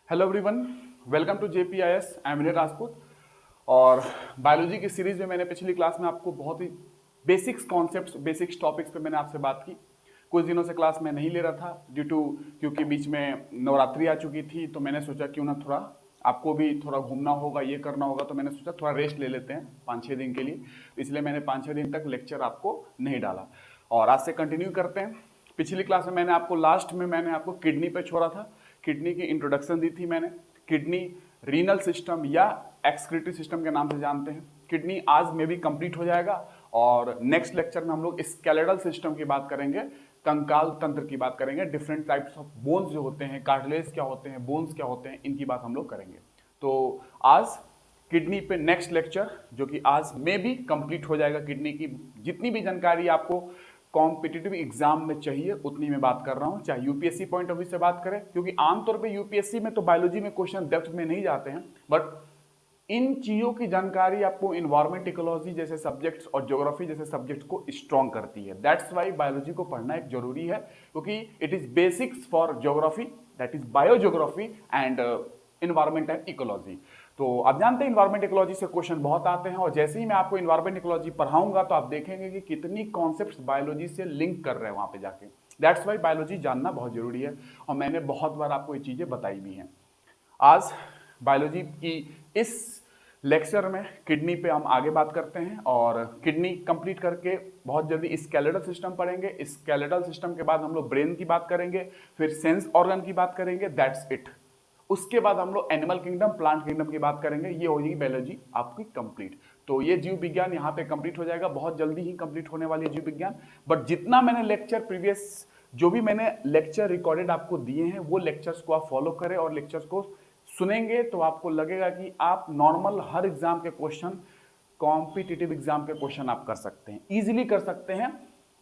Hello everyone, welcome to JPIS। I am Vinay Rajput. और biology की series में मैंने पिछली क्लास में आपको बहुत ही बेसिक्स कॉन्सेप्ट्स, बेसिक्स टॉपिक्स पे मैंने आपसे बात की। कुछ दिनों से क्लास में नहीं ले रहा था क्योंकि बीच में नवरात्रि आ चुकी थी, तो मैंने सोचा क्यों ना थोड़ा आपको भी थोड़ा घूमना होगा, ये करना होगा, तो मैंने सोचा थोड़ा रेस्ट ले लेते हैं 5-6 दिन के लिए। इसलिए मैंने 5-6 दिन तक लेक्चर आपको नहीं डाला और आज से कंटिन्यू करते हैं। पिछली क्लास में मैंने आपको लास्ट में मैंने आपको किडनी पे छोड़ा था। किडनी की इंट्रोडक्शन दी थी मैंने। किडनी रीनल सिस्टम या एक्सक्रीटरी सिस्टम के नाम से जानते हैं। किडनी आज में भी कंप्लीट हो जाएगा और नेक्स्ट लेक्चर में हम लोग स्केलेटल सिस्टम की बात करेंगे, कंकाल तंत्र की बात करेंगे, डिफरेंट टाइप्स ऑफ बोन्स जो होते हैं, कार्टिलेज क्या होते हैं, बोन्स क्या होते हैं, इनकी बात हम लोग करेंगे। तो आज किडनी पे नेक्स्ट लेक्चर जो कि आज में भी कंप्लीट हो जाएगा। किडनी की जितनी भी जानकारी आपको कॉम्पिटिटिव एग्जाम में चाहिए उतनी मैं बात कर रहा हूं, चाहे यूपीएससी पॉइंट ऑफ व्यू से बात करें, क्योंकि आमतौर पे यूपीएससी में तो बायोलॉजी में क्वेश्चन डेप्थ में नहीं जाते हैं, बट इन चीजों की जानकारी आपको इन्वायरमेंट इकोलॉजी जैसे सब्जेक्ट्स और ज्योग्राफी जैसे सब्जेक्ट्स को स्ट्रॉन्ग करती है। दैट्स वाई बायोलॉजी को पढ़ना एक जरूरी है, क्योंकि it is basics for geography, that is bio geography and environment and ecology. तो आप जानते हैं इन्वायरमेंट इकोलॉजी से क्वेश्चन बहुत आते हैं, और जैसे ही मैं आपको इन्वायरमेंट इकोलॉजी पढ़ाऊंगा तो आप देखेंगे कि कितनी कॉन्सेप्ट्स बायोलॉजी से लिंक कर रहे हैं वहां पे जाके। दैट्स वाई बायोलॉजी जानना बहुत जरूरी है, और मैंने बहुत बार आपको ये चीजें बताई भी हैं। आज बायोलॉजी की इस लेक्चर में किडनी पे हम आगे बात करते हैं, और किडनी कंप्लीट करके बहुत जल्दी स्केलेटल सिस्टम पढ़ेंगे। स्केलेटल सिस्टम के बाद हम लोग ब्रेन की बात करेंगे, फिर सेंस ऑर्गन की बात करेंगे, दैट्स इट। उसके बाद हम लोग एनिमल किंगडम, प्लांट किंगडम की बात करेंगे। ये हो जाएगी बायोलॉजी आपकी कंप्लीट। तो ये जीव विज्ञान यहाँ पे कंप्लीट हो जाएगा, बहुत जल्दी ही कंप्लीट होने वाली है जीव विज्ञान। बट जितना मैंने लेक्चर प्रीवियस जो भी मैंने लेक्चर रिकॉर्डेड आपको दिए हैं, वो लेक्चर्स को आप फॉलो करें और लेक्चर्स को सुनेंगे तो आपको लगेगा कि आप नॉर्मल हर एग्जाम के क्वेश्चन, कॉम्पिटिटिव एग्जाम के क्वेश्चन आप कर सकते हैं, इजीली कर सकते हैं।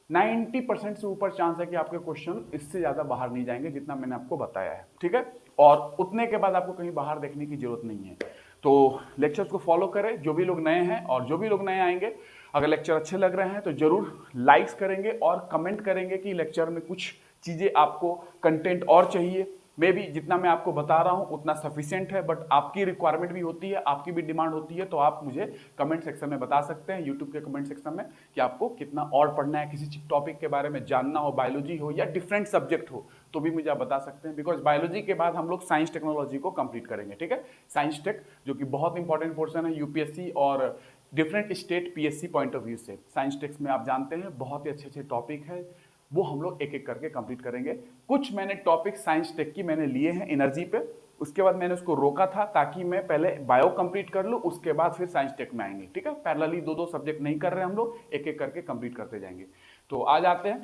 90% से ऊपर चांस है कि आपके क्वेश्चन इससे ज्यादा बाहर नहीं जाएंगे जितना मैंने आपको बताया है, ठीक है। और उतने के बाद आपको कहीं बाहर देखने की जरूरत नहीं है। तो लेक्चर्स को फॉलो करें, जो भी लोग नए हैं और जो भी लोग नए आएंगे। अगर लेक्चर अच्छे लग रहे हैं तो जरूर लाइक्स करेंगे और कमेंट करेंगे कि लेक्चर में कुछ चीजें आपको कंटेंट और चाहिए। मे भी जितना मैं आपको बता रहा हूं उतना सफिशिएंट है, बट आपकी रिक्वायरमेंट भी होती है, आपकी भी डिमांड होती है, तो आप मुझे कमेंट सेक्शन में बता सकते हैं, यूट्यूब के कमेंट सेक्शन में, कि आपको कितना और पढ़ना है, किसी टॉपिक के बारे में जानना हो, बायोलॉजी हो या डिफरेंट सब्जेक्ट हो, तो भी मुझे आप बता सकते हैं। बिकॉज बायोलॉजी के बाद हम लोग साइंस टेक्नोलॉजी को कंप्लीट करेंगे, ठीक है। साइंस टेक जो कि बहुत इंपॉर्टेंट पोर्सन है यूपीएससी और different state PSC point of view से। साइंस टेक्स में आप जानते हैं बहुत ही अच्छे अच्छे टॉपिक है, वो हम लोग एक एक करके कंप्लीट करेंगे। कुछ मैंने टॉपिक साइंस टेक की मैंने लिए हैं एनर्जी पे, उसके बाद मैंने उसको रोका था ताकि मैं पहले बायो कंप्लीट कर लूं, उसके बाद फिर साइंस टेक में आएंगे, ठीक है। पैरेलली दो दो सब्जेक्ट नहीं कर रहे हम लोग, एक एक करके कंप्लीट करते जाएंगे। तो आज आते हैं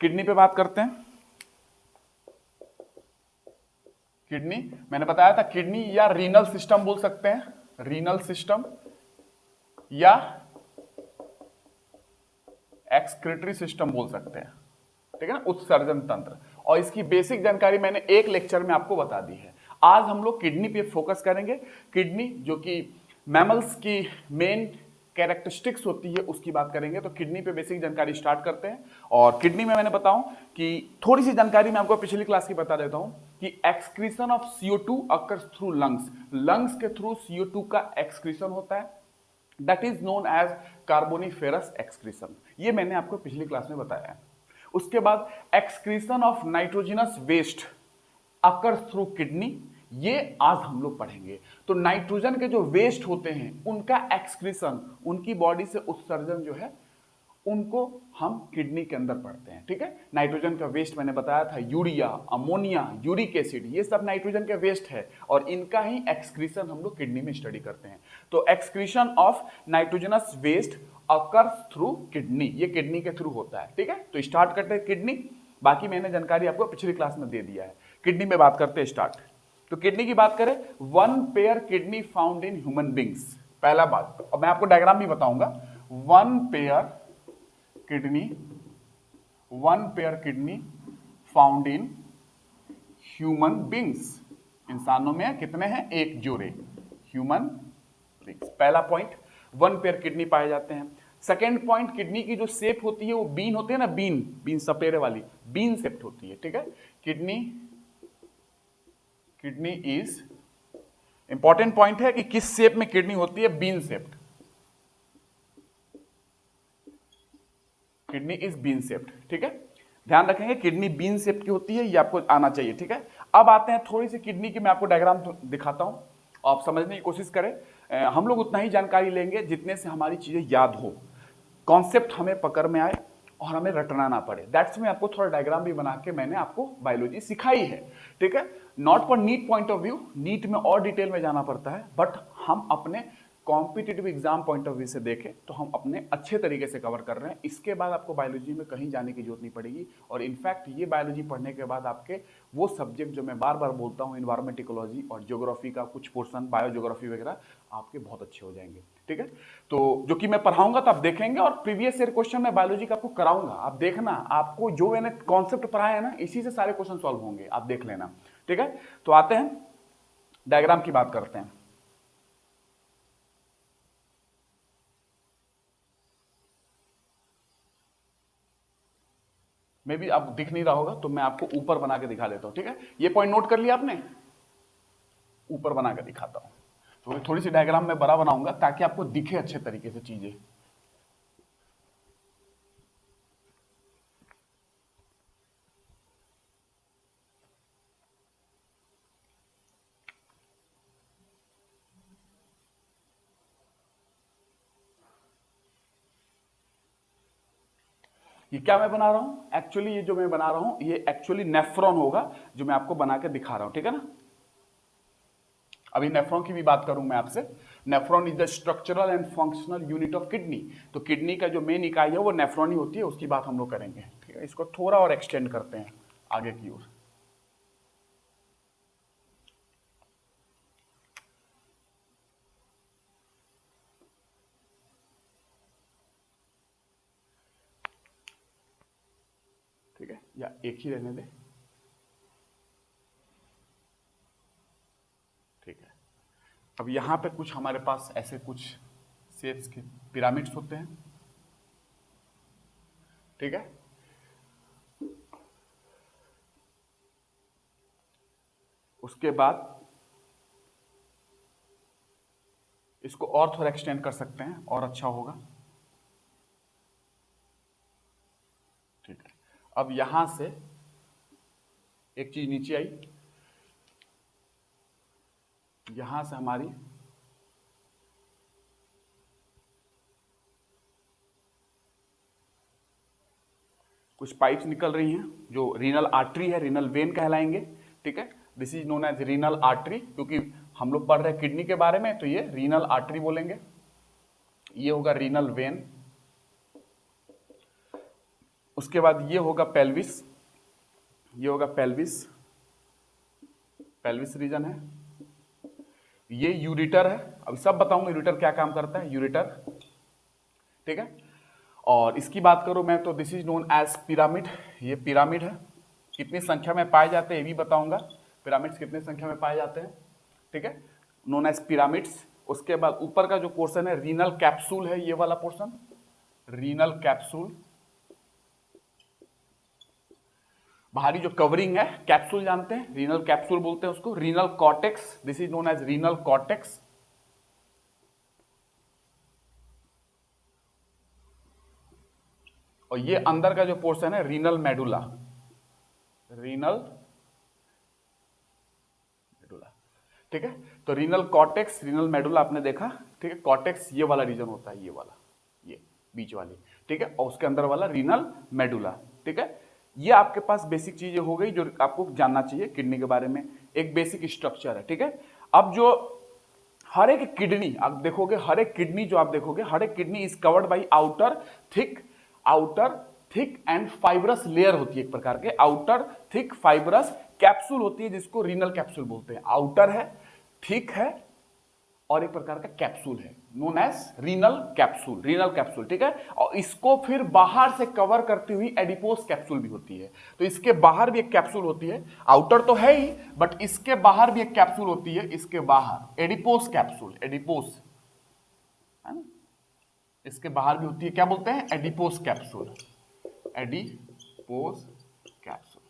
किडनी पे बात करते हैं। किडनी मैंने बताया था, किडनी या रीनल सिस्टम बोल सकते हैं, रीनल सिस्टम या एक्सक्रीटरी सिस्टम बोल सकते हैं, ठीक है ना, उत्सर्जन तंत्र। और इसकी बेसिक जानकारी मैंने एक लेक्चर में आपको बता दी है। आज हम लोग किडनी पे फोकस करेंगे। किडनी जो कि मैमल्स की मेन कैरेक्टरिस्टिक्स होती है उसकी बात करेंगे। तो किडनी पे बेसिक जानकारी स्टार्ट करते हैं। और किडनी में मैंने बताऊं कि थोड़ी सी जानकारी मैं आपको पिछली क्लास की बता देता हूं कि excretion of CO2 occurs through lungs. Lungs के थ्रू CO2 का एक्सक्रीशन होता है, that is known as carboniferous excretion. ये मैंने आपको पिछली क्लास में बताया है। उसके बाद excretion of nitrogenous waste occur through kidney, ये आज हम लोग पढ़ेंगे। तो नाइट्रोजन के जो वेस्ट होते हैं उनका एक्सक्रीशन, उनकी बॉडी से उत्सर्जन जो है, उनको हम किडनी के अंदर पढ़ते हैं, ठीक है। नाइट्रोजन का वेस्ट मैंने बताया था, यूरिया, अमोनिया, यूरिक एसिड, ये सब नाइट्रोजन के वेस्ट है, और इनका ही एक्सक्रीशन हम लोग किडनी में स्टडी करते हैं। तो excretion of nitrogenous waste occurs through kidney, ये किडनी के थ्रू होता है, ठीक है। तो स्टार्ट करते हैं किडनी। बाकी मैंने जानकारी आपको पिछली क्लास में दे दिया है। किडनी में बात करते हैं स्टार्ट। तो किडनी की बात करें, 1 pair kidney found in human beings. पहला बात, और मैं आपको डायग्राम भी बताऊंगा। 1 pair kidney, 1 pair kidney found in human beings. इंसानों में कितने हैं? एक जोड़े, ह्यूमन बींग्स। पहला पॉइंट, 1 पेयर किडनी पाए जाते हैं। सेकेंड पॉइंट, किडनी की जो शेप होती है वो बीन होती है ना, बीन, बीन सपेरे वाली बीन शेप्ड होती है, ठीक है। Kidney kidney is, important point है कि किस शेप में किडनी होती है, bean shaped, kidney is bean shaped, ठीक है, ध्यान रखेंगे किडनी बीन शेप की होती है, ये आपको आना चाहिए, ठीक है। अब आते हैं थोड़ी सी किडनी की, मैं आपको डायग्राम दिखाता हूं, आप समझने की कोशिश करें। हम लोग उतना ही जानकारी लेंगे जितने से हमारी चीजें याद हो, कॉन्सेप्ट हमें पकड़ में आए और हमें रटना ना पड़े। दैट्स में आपको थोड़ा डायग्राम भी बना के मैंने आपको बायोलॉजी सिखाई है, ठीक है। Not for NEET point of view, NEET में और डिटेल में जाना पड़ता है, बट हम अपने competitive exam point of view से देखें तो हम अपने अच्छे तरीके से कवर कर रहे हैं। इसके बाद आपको बायोलॉजी में कहीं जाने की जरूरत नहीं पड़ेगी, और इनफैक्ट ये बायोलॉजी पढ़ने के बाद आपके वो सब्जेक्ट जो मैं बार बार बोलता हूँ, इन्वायरमेंट इकोलॉजी और ज्योग्राफी का कुछ पोर्सन, बायो ज्योग्राफी वगैरह, आपके बहुत अच्छे हो जाएंगे, ठीक है। तो जो कि मैं पढ़ाऊंगा तो आप देखेंगे, और प्रीवियस ईयर क्वेश्चन मैं बायोलॉजी का आपको कराऊंगा, आप देखना, आपको जो मैंने कॉन्सेप्ट पढ़ाया है ना, इसी से सारे क्वेश्चन सॉल्व होंगे, आप देख लेना, ठीक है। तो आते हैं डायग्राम की बात करते हैं। मे भी आप दिख नहीं रहा होगा, तो मैं आपको ऊपर बना के दिखा देता हूं, ठीक है। ये पॉइंट नोट कर लिया आपने, ऊपर बना के दिखाता हूं, तो थोड़ी सी डायग्राम में बड़ा बनाऊंगा ताकि आपको दिखे अच्छे तरीके से चीजें। ये क्या मैं बना रहा हूं, एक्चुअली ये जो मैं बना रहा हूं ये एक्चुअली नेफ्रॉन होगा, जो मैं आपको बना के दिखा रहा हूं, ठीक है ना। अभी नेफ्रॉन की भी बात करूं मैं आपसे। Nephron is the structural and functional unit of kidney, तो किडनी का जो मेन इकाई है वो नेफ्रॉन ही होती है, उसकी बात हम लोग करेंगे, ठीक है। इसको थोड़ा और एक्सटेंड करते हैं आगे की ओर। ठीक है, या एक ही रहने दे, ठीक है। अब यहां पे कुछ हमारे पास ऐसे कुछ शेप्स के पिरामिड्स होते हैं, ठीक है। उसके बाद इसको और थोड़ा एक्सटेंड कर सकते हैं और अच्छा होगा, ठीक है। अब यहां से एक चीज नीचे आई, यहां से हमारी कुछ पाइप्स निकल रही हैं जो रीनल आर्टरी है, रीनल वेन कहलाएंगे, ठीक है। This is known as renal artery, क्योंकि हम लोग पढ़ रहे हैं किडनी के बारे में, तो ये रीनल आर्टरी बोलेंगे। ये होगा रीनल वेन, उसके बाद ये होगा पेल्विस, ये होगा पेल्विस, पेल्विस रीजन है। ये यूरिटर है, अब सब बताऊंगा यूरिटर क्या काम करता है, यूरिटर, ठीक है। और इसकी बात करूं मैं तो this is known age pyramid, ये पिरामिड है। कितनी संख्या में पाए जाते हैं ये भी बताऊंगा, पिरामिड्स कितनी संख्या में पाए जाते हैं, ठीक है, नोन एज पिरामिड्स। उसके बाद ऊपर का जो पोर्शन है रीनल कैप्सूल है, ये वाला पोर्शन रीनल कैप्सूल, बाहरी जो कवरिंग है, कैप्सूल जानते हैं, रीनल कैप्सूल बोलते हैं उसको। Renal cortex, this is known as renal cortex. और ये अंदर का जो पोर्शन है रीनल मेडुला, रीनल मेडुला, ठीक है। तो रीनल कॉर्टेक्स, रीनल मेडुला आपने देखा, ठीक है। कॉर्टेक्स ये वाला रीजन होता है, ये वाला, ये बीच वाली, ठीक है। और उसके अंदर वाला रीनल मेडुला, ठीक है। ये आपके पास बेसिक चीजें हो गई जो आपको जानना चाहिए किडनी के बारे में, एक बेसिक स्ट्रक्चर है, ठीक है। अब जो हर एक किडनी आप देखोगे, हर एक किडनी जो आप देखोगे, हर एक kidney is covered by outer thick and fibrous layer होती है, एक प्रकार के आउटर थिक फाइब्रस कैप्सूल होती है, जिसको रीनल कैप्सूल बोलते हैं। आउटर है, थिक है, और एक प्रकार का कैप्सूल है, नोन एज रीनल कैप्सूल, ठीक है। और इसको फिर बाहर से कवर करती हुई एडिपोस कैप्सूल भी होती है, तो इसके बाहर भी एक कैप्सूल होती है, आउटर तो है ही बट इसके बाहर भी एक कैप्सूल होती है, इसके बाहर एडिपोस कैप्सूल, एडिपोस है ना, इसके बाहर भी होती है, क्या बोलते हैं, एडिपोस कैप्सूल, एडिपोस कैप्सूल,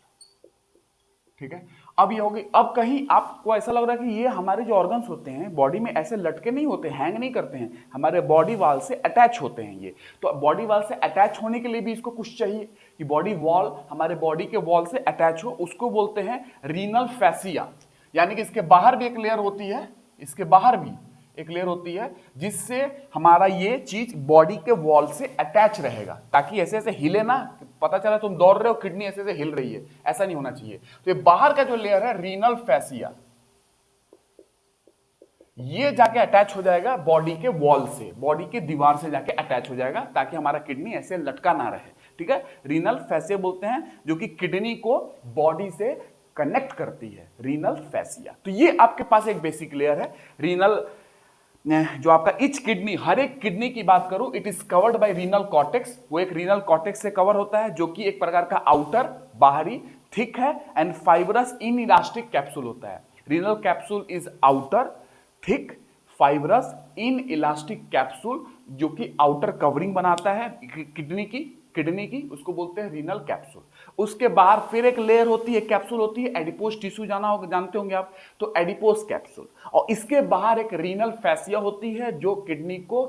ठीक है। अब ये हो गई। अब कहीं आपको ऐसा लग रहा है कि ये हमारे जो ऑर्गन्स होते हैं बॉडी में ऐसे लटके नहीं होते, हैंग नहीं करते हैं, हमारे बॉडी वॉल से अटैच होते हैं ये। तो बॉडी वॉल से अटैच होने के लिए भी इसको कुछ चाहिए कि बॉडी वॉल हमारे बॉडी के वॉल से अटैच हो, उसको बोलते हैं रीनल फैसिया। यानी कि इसके बाहर भी एक लेयर होती है, इसके बाहर भी एक लेयर होती है जिससे हमारा ये चीज बॉडी के वॉल से अटैच रहेगा, ताकि ऐसे ऐसे हिले ना, पता चला तुम दौड़ रहे हो किडनी ऐसे ऐसे हिल रही है, ऐसा नहीं होना चाहिए। तो ये बाहर का जो लेयर है रीनल फैसिया, ये जाके अटैच हो जाएगा बॉडी के वॉल से, बॉडी के दीवार से जाके अटैच हो जाएगा, ताकि हमारा किडनी ऐसे लटका ना रहे। ठीक है, रीनल फैसिया बोलते हैं जो कि किडनी को बॉडी से कनेक्ट करती है, रीनल फैसिया। तो ये आपके पास एक बेसिक लेयर है। रीनल जो आपका इच किडनी, हर एक किडनी की बात करूं, it is covered by renal cortex. वो एक रीनल कॉर्टेक्स से कवर होता है जो कि एक प्रकार का आउटर, बाहरी, थिक है and fibrous in elastic capsule होता है। Renal capsule is outer, thick, fibrous in elastic capsule, जो कि आउटर कवरिंग बनाता है किडनी की, उसको बोलते हैं रीनल कैप्सूल। उसके बाहर फिर एक लेयर होती है, कैप्सूल होती है, एडिपोज टिश्यू जानते होंगे आप, तो एडिपोज कैप्सूल। और इसके बाहर एक रीनल फैसिया होती है जो किडनी को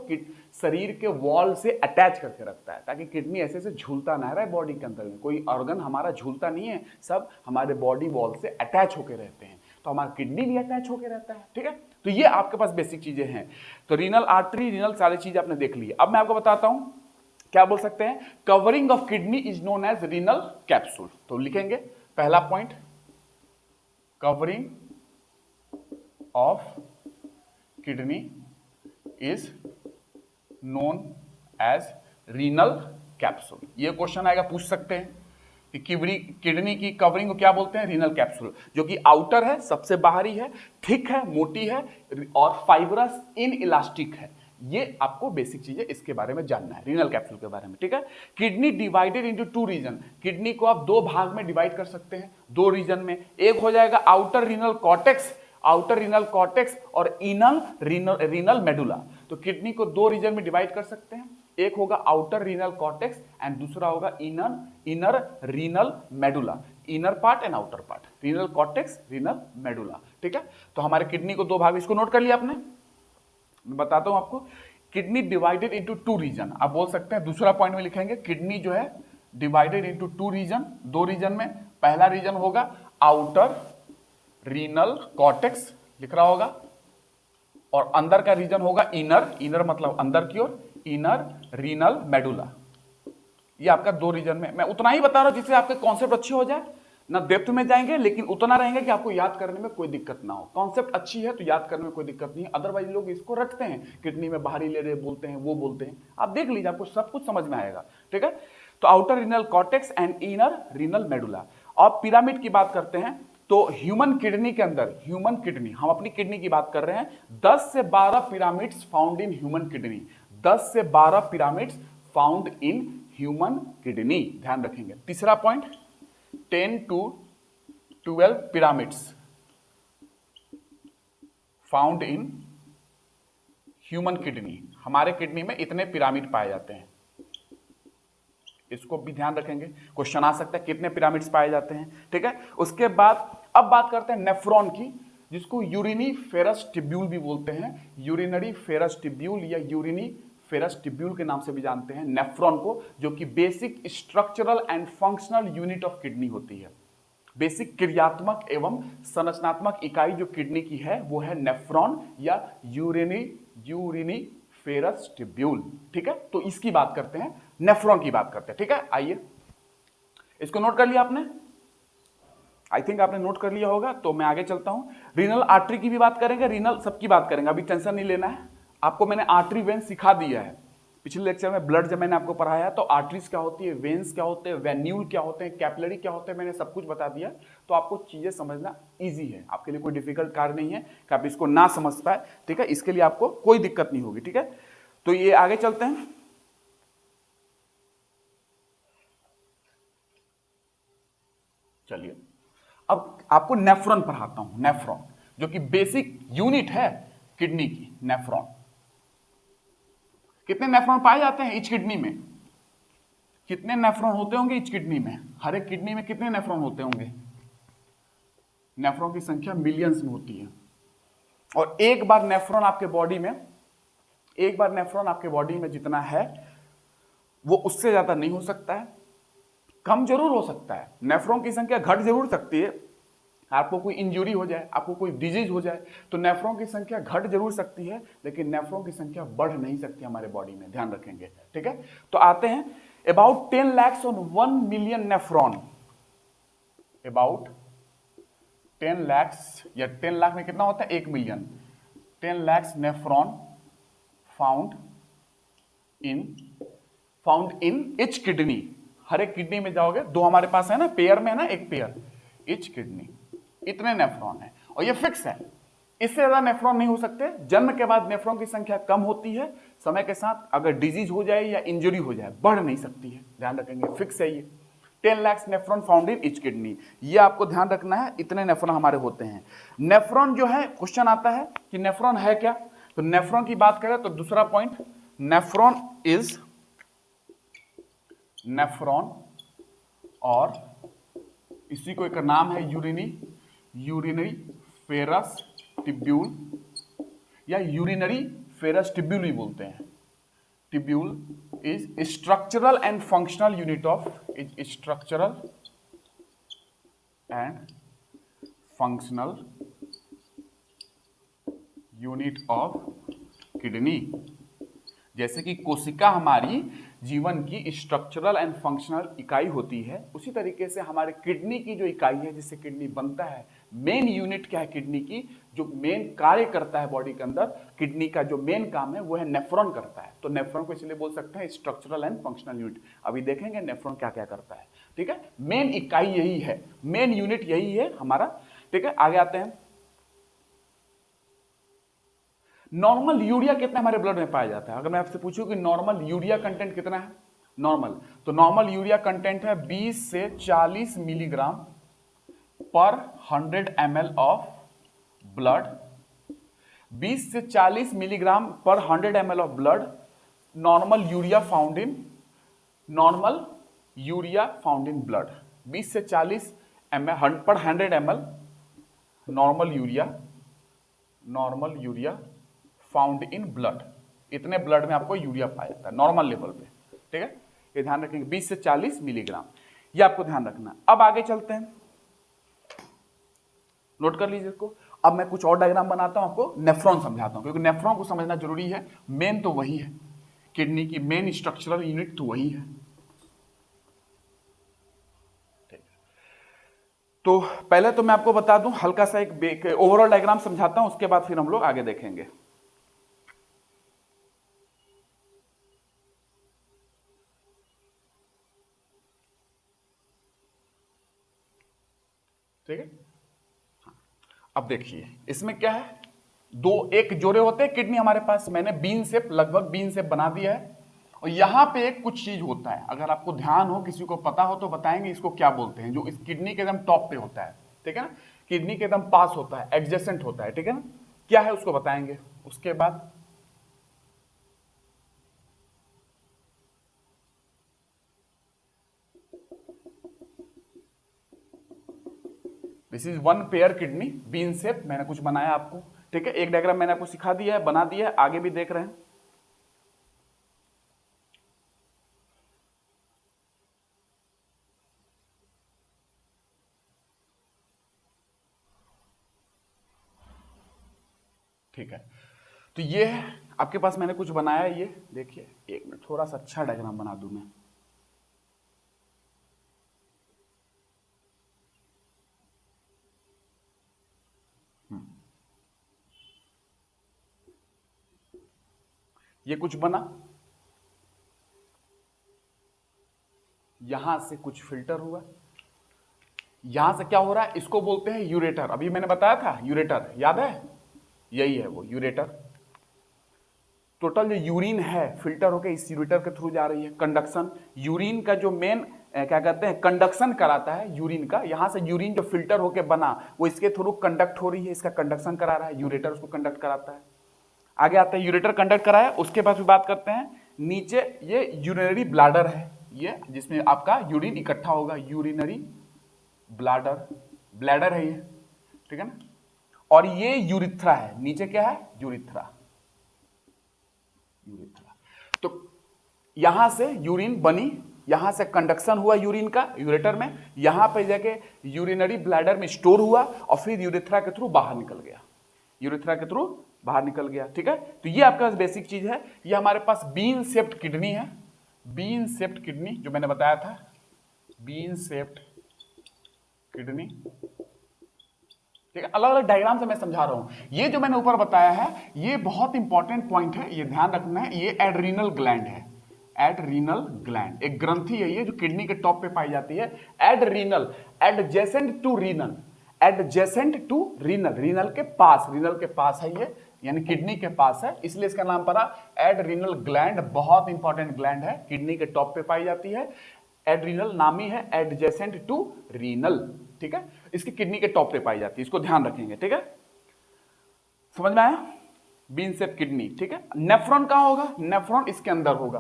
शरीर के वॉल से अटैच करके रखता है, ताकि किडनी ऐसे से झूलता ना रहे बॉडी के अंदर में। कोई ऑर्गन हमारा झूलता नहीं है, सब हमारे बॉडी वॉल से अटैच होकर रहते हैं। तो हमारा किडनी भी अटैच होकर रहता है। ठीक है, तो ये आपके पास बेसिक चीजें हैं। तो रीनल आर्टरी, रीनल सारी चीजें आपने देख ली। अब मैं आपको बताता हूं क्या बोल सकते हैं, covering of kidney is known as renal capsule. तो लिखेंगे पहला point, covering of kidney is known as renal capsule. ये क्वेश्चन आएगा, पूछ सकते हैं कि किडनी की कवरिंग को क्या बोलते हैं, रीनल कैप्सूल, जो कि आउटर है, सबसे बाहरी है, थिक है, मोटी है और फाइबरस इन इलास्टिक है। ये आपको बेसिक चीजें इसके बारे में जानना है, रीनल कैप्सूल के बारे में। ठीक है, kidney divided into 2 region. Kidney को आप 2 भाग में डिवाइड कर सकते हैं, 2 रीजन में। एक हो जाएगा आउटर रीनल कॉर्टेक्स, और इनर रीनल मेडुला। तो किडनी को 2 रीजन में डिवाइड कर सकते हैं, एक होगा आउटर रीनल कॉर्टेक्स एंड दूसरा होगा inner renal medulla. Inner part and outer part, renal cortex, renal medulla. ठीक है, तो हमारे किडनी को 2 भाग, इसको नोट कर लिया आपने। मैं बताता हूं आपको, किडनी डिवाइडेड इनटू 2 रीजन। आप बोल सकते हैं, दूसरा पॉइंट में लिखेंगे किडनी जो है डिवाइडेड इनटू 2 रीजन, 2 रीजन में। पहला रीजन होगा आउटर रीनल कॉर्टेक्स, लिख रहा होगा, और अंदर का रीजन होगा इनर मतलब अंदर की ओर, इनर रीनल मेडुला। ये आपका 2 रीजन में। मैं उतना ही बता रहा हूं जिससे आपके कॉन्सेप्ट अच्छे हो जाए, ना डेप्थ में जाएंगे, लेकिन उतना रहेंगे कि आपको याद करने में कोई दिक्कत ना हो। कॉन्सेप्ट अच्छी है तो याद करने में कोई दिक्कत नहीं है, अदरवाइज लोग इसको रटते हैं, किडनी में बाहरी ले रहे बोलते हैं, वो बोलते हैं। आप देख लीजिए, आपको सब कुछ समझ में आएगा। ठीक है, तो outer renal cortex and inner renal medulla. और पिरामिड की बात करते हैं तो ह्यूमन किडनी के अंदर, ह्यूमन किडनी, हम अपनी किडनी की बात कर रहे हैं, 10 से 12 pyramids found in human kidney. 10 से 12 pyramids found in human kidney, ध्यान रखेंगे। तीसरा point, 10 to 12 pyramids found in human kidney। हमारे किडनी में इतने पिरामिड पाए जाते हैं, इसको भी ध्यान रखेंगे, क्वेश्चन आ सकता है कितने पिरामिड्स पाए जाते हैं। ठीक है, उसके बाद अब बात करते हैं नेफ्रॉन की, जिसको यूरिनी फेरस टिब्यूल भी बोलते हैं, यूरिनरी फेरस टिब्यूल या यूरिनी फेरस टिब्यूल के नाम से भी जानते हैं नेफ्रॉन को, जो कि basic structural and functional unit of kidney होती है। बेसिक क्रियात्मक एवं संरचनात्मक इकाई जो किडनी की है वो है नेफ्रॉन या यूरिनी फेरस टिब्यूल। ठीक है, तो इसकी बात करते हैं, नेफ्रॉन की बात करते हैं। ठीक है, आइए इसको नोट कर लिया आपने, आई थिंक आपने नोट कर लिया होगा। तो मैं आगे चलता हूं, रीनल आर्टरी की भी बात करेंगे, रीनल सबकी बात करेंगे, अभी टेंशन नहीं लेना है। आपको मैंने आर्टरी वेन सिखा दिया है पिछले लेक्चर में, ब्लड जब मैंने आपको पढ़ाया तो आर्टरीज क्या होती है, वेन्स क्या होते हैं, वेन्यूल क्या होते हैं, कैपिलरी क्या होते हैं, मैंने सब कुछ बता दिया। तो आपको चीजें समझना इजी है, आपके लिए कोई डिफिकल्ट कार्य नहीं है कि आप इसको ना समझ पाए। ठीक है, इसके लिए आपको कोई दिक्कत नहीं होगी। ठीक है, तो ये आगे चलते हैं। चलिए अब आपको नेफ्रॉन पढ़ाता हूं। नेफ्रॉन जो कि बेसिक यूनिट है किडनी की, नेफ्रॉन। कितने नेफ्रॉन पाए जाते हैं इच किडनी में, कितने नेफ्रॉन होते होंगे इच किडनी में, हर एक किडनी में कितने नेफ्रॉन होते होंगे, नेफ्रॉन की संख्या मिलियंस में होती है। और एक बार नेफ्रॉन आपके बॉडी में जितना है वो उससे ज्यादा नहीं हो सकता है, कम जरूर हो सकता है। नेफ्रॉन की संख्या घट जरूर सकती है, आपको कोई इंजरी हो जाए, आपको कोई डिजीज हो जाए तो नेफ्रॉन की संख्या घट जरूर सकती है, लेकिन नेफ्रॉन की संख्या बढ़ नहीं सकती हमारे बॉडी में, ध्यान रखेंगे। ठीक है, तो आते हैं about 10 lakhs on 1 million nephron, about 10 lakhs या 10 लाख में कितना होता है 1 million, 10 lakhs nephron found in each kidney. हर एक किडनी में जाओगे, दो हमारे पास है ना, पेयर में है ना, एक पेयर, इच किडनी, इतने नेफ्रॉन है और ये फिक्स है, इससे ज्यादा नेफ्रॉन नहीं हो सकते। जन्म के बाद नेफ्रॉन की संख्या कम होती है, समय के साथ अगर डिजीज हो जाए या इंजरी हो जाए बढ़ नहीं सकती है, ध्यान रखेंगे, फिक्स है ये। 10 lakhs nephron found in each kidney, ये आपको ध्यान रखना है, इतने नेफ्रॉन हमारे होते हैं। नेफ्रॉन जो है, क्वेश्चन आता है कि नेफ्रॉन है क्या, तो नेफ्रॉन की बात करें तो दूसरा पॉइंट, नेफ्रॉन और इसी को एक नाम है यूरिनरी फेरस टिब्यूल या यूरिनरी फेरस टिब्यूल भी बोलते हैं। Tubule is structural and functional unit of kidney. जैसे कि कोशिका हमारी जीवन की स्ट्रक्चरल एंड फंक्शनल इकाई होती है, उसी तरीके से हमारे किडनी की जो इकाई है जिससे किडनी बनता है, मेन यूनिट क्या है किडनी की, जो मेन कार्य करता है बॉडी के अंदर, किडनी का जो मेन काम है वो है नेफ्रॉन करता है। तो नेफ्रॉन को इसलिए बोल सकते हैं स्ट्रक्चरल एंड फंक्शनल यूनिट। अभी देखेंगे नेफ्रॉन क्या क्या करता है। ठीक है, मेन इकाई यही है, मेन यूनिट यही है हमारा। ठीक है, आगे आते हैं। नॉर्मल यूरिया कितना हमारे ब्लड में पाया जाता है? अगर मैं आपसे पूछूं कि नॉर्मल यूरिया कंटेंट कितना है, तो नॉर्मल यूरिया कंटेंट है 20 से 40 मिलीग्राम पर 100 ml ऑफ ब्लड। 20 से 40 मिलीग्राम पर 100 ml of blood normal urea found in blood. 20 से 40 ml पर 100 ml normal urea found in blood, इतने ब्लड में आपको यूरिया पाया जाता है नॉर्मल लेवल पे। ठीक है, ये ध्यान रखेंगे, 20 से 40 मिलीग्राम, ये आपको ध्यान रखना। अब आगे चलते हैं, नोट कर लीजिए इसको। अब मैं कुछ और डायग्राम बनाता हूं, आपको नेफ्रॉन समझाता हूं, क्योंकि नेफ्रॉन को समझना जरूरी है। मेन तो वही है, किडनी की मेन स्ट्रक्चरल यूनिट तो वही है। तो पहले तो मैं आपको बता दूं, हल्का सा एक ओवरऑल डायग्राम समझाता हूं, उसके बाद फिर हम लोग आगे देखेंगे। ठीक है, अब देखिए इसमें क्या है, एक जोड़े होते हैं किडनी हमारे पास, मैंने लगभग बीन शेप बना दिया है। और यहां पे एक कुछ चीज होता है, अगर आपको ध्यान हो, किसी को पता हो तो बताएंगे इसको क्या बोलते हैं, जो इस किडनी के एकदम टॉप पे होता है। ठीक है ना, किडनी के एकदम पास होता है, एडजेसेंट होता है। ठीक है ना, क्या है उसको बताएंगे। उसके बाद this is one pair kidney bean shape, मैंने कुछ बनाया आपको। ठीक है, एक डायग्राम मैंने आपको सिखा दिया है, बना दिया है, आगे भी देख रहे हैं। ठीक है, तो ये है आपके पास, मैंने कुछ बनाया है, ये देखिए, एक मिनट, थोड़ा सा अच्छा डायग्राम बना दूं मैं। ये कुछ बना, यहां से कुछ फिल्टर हुआ, यहां से क्या हो रहा है, इसको बोलते हैं यूरेटर। अभी मैंने बताया था यूरेटर, याद है, यही है वो यूरेटर। टोटल जो यूरिन है फिल्टर होकर इस यूरेटर के थ्रू जा रही है। कंडक्शन, यूरिन का जो मेन क्या कहते हैं, कंडक्शन कराता है यूरिन का। यहां से यूरिन जो फिल्टर होकर बना वो इसके थ्रू कंडक्ट हो रही है, इसका कंडक्शन करा रहा है, यूरेटर उसको कंडक्ट कराता है। आगे आता है, यूरेटर कंडक्ट कराया, उसके बाद भी बात करते हैं। नीचे ये यूरिनरी ब्लैडर है, ये जिसमें आपका यूरिन इकट्ठा होगा, यूरिनरी ब्लैडर है ये। ठीक है ना। और ये यूरिथ्रा है, नीचे क्या है, यूरिथ्रा। यूरिथ्रा तो यहां से यूरिन बनी, यहां से कंडक्शन हुआ यूरिन का यूरेटर में, यहां पे जाके यूरिनरी ब्लैडर में स्टोर हुआ और फिर यूरिथ्रा के थ्रू बाहर निकल गया, यूरिथ्रा के थ्रू बाहर निकल गया। ठीक है, तो ये आपका बेसिक चीज है। ये हमारे पास बीन शेप्ड किडनी है, बीन शेप्ड किडनी जो मैंने बताया था, बीन शेप्ड किडनी। ठीक है, अलग अलग डायग्राम से मैं समझा रहा हूं। ये जो मैंने ऊपर बताया है ये बहुत इंपॉर्टेंट पॉइंट है, ये ध्यान रखना है। ये एड्रीनल ग्लैंड है, एड्रीनल ग्लैंड एक ग्रंथि है ये जो किडनी के टॉप पे पाई जाती है। Adrenal, adjacent to renal, adjacent to renal, renal के पास है ये, यानी किडनी के पास है, इसलिए इसका नाम पड़ा एड्रीनल ग्लैंड। बहुत इंपॉर्टेंट ग्लैंड है, किडनी के टॉप पे पाई जाती है। एड्रीनल नामी है, एडजेसेंट टू रीनल। ठीक है, इसकी किडनी के टॉप पे पाई जाती है, इसको ध्यान रखेंगे। ठीक है, समझ में आया, बीन शेप किडनी। ठीक है, नेफ्रॉन कहां होगा, नेफ्रॉन इसके अंदर होगा,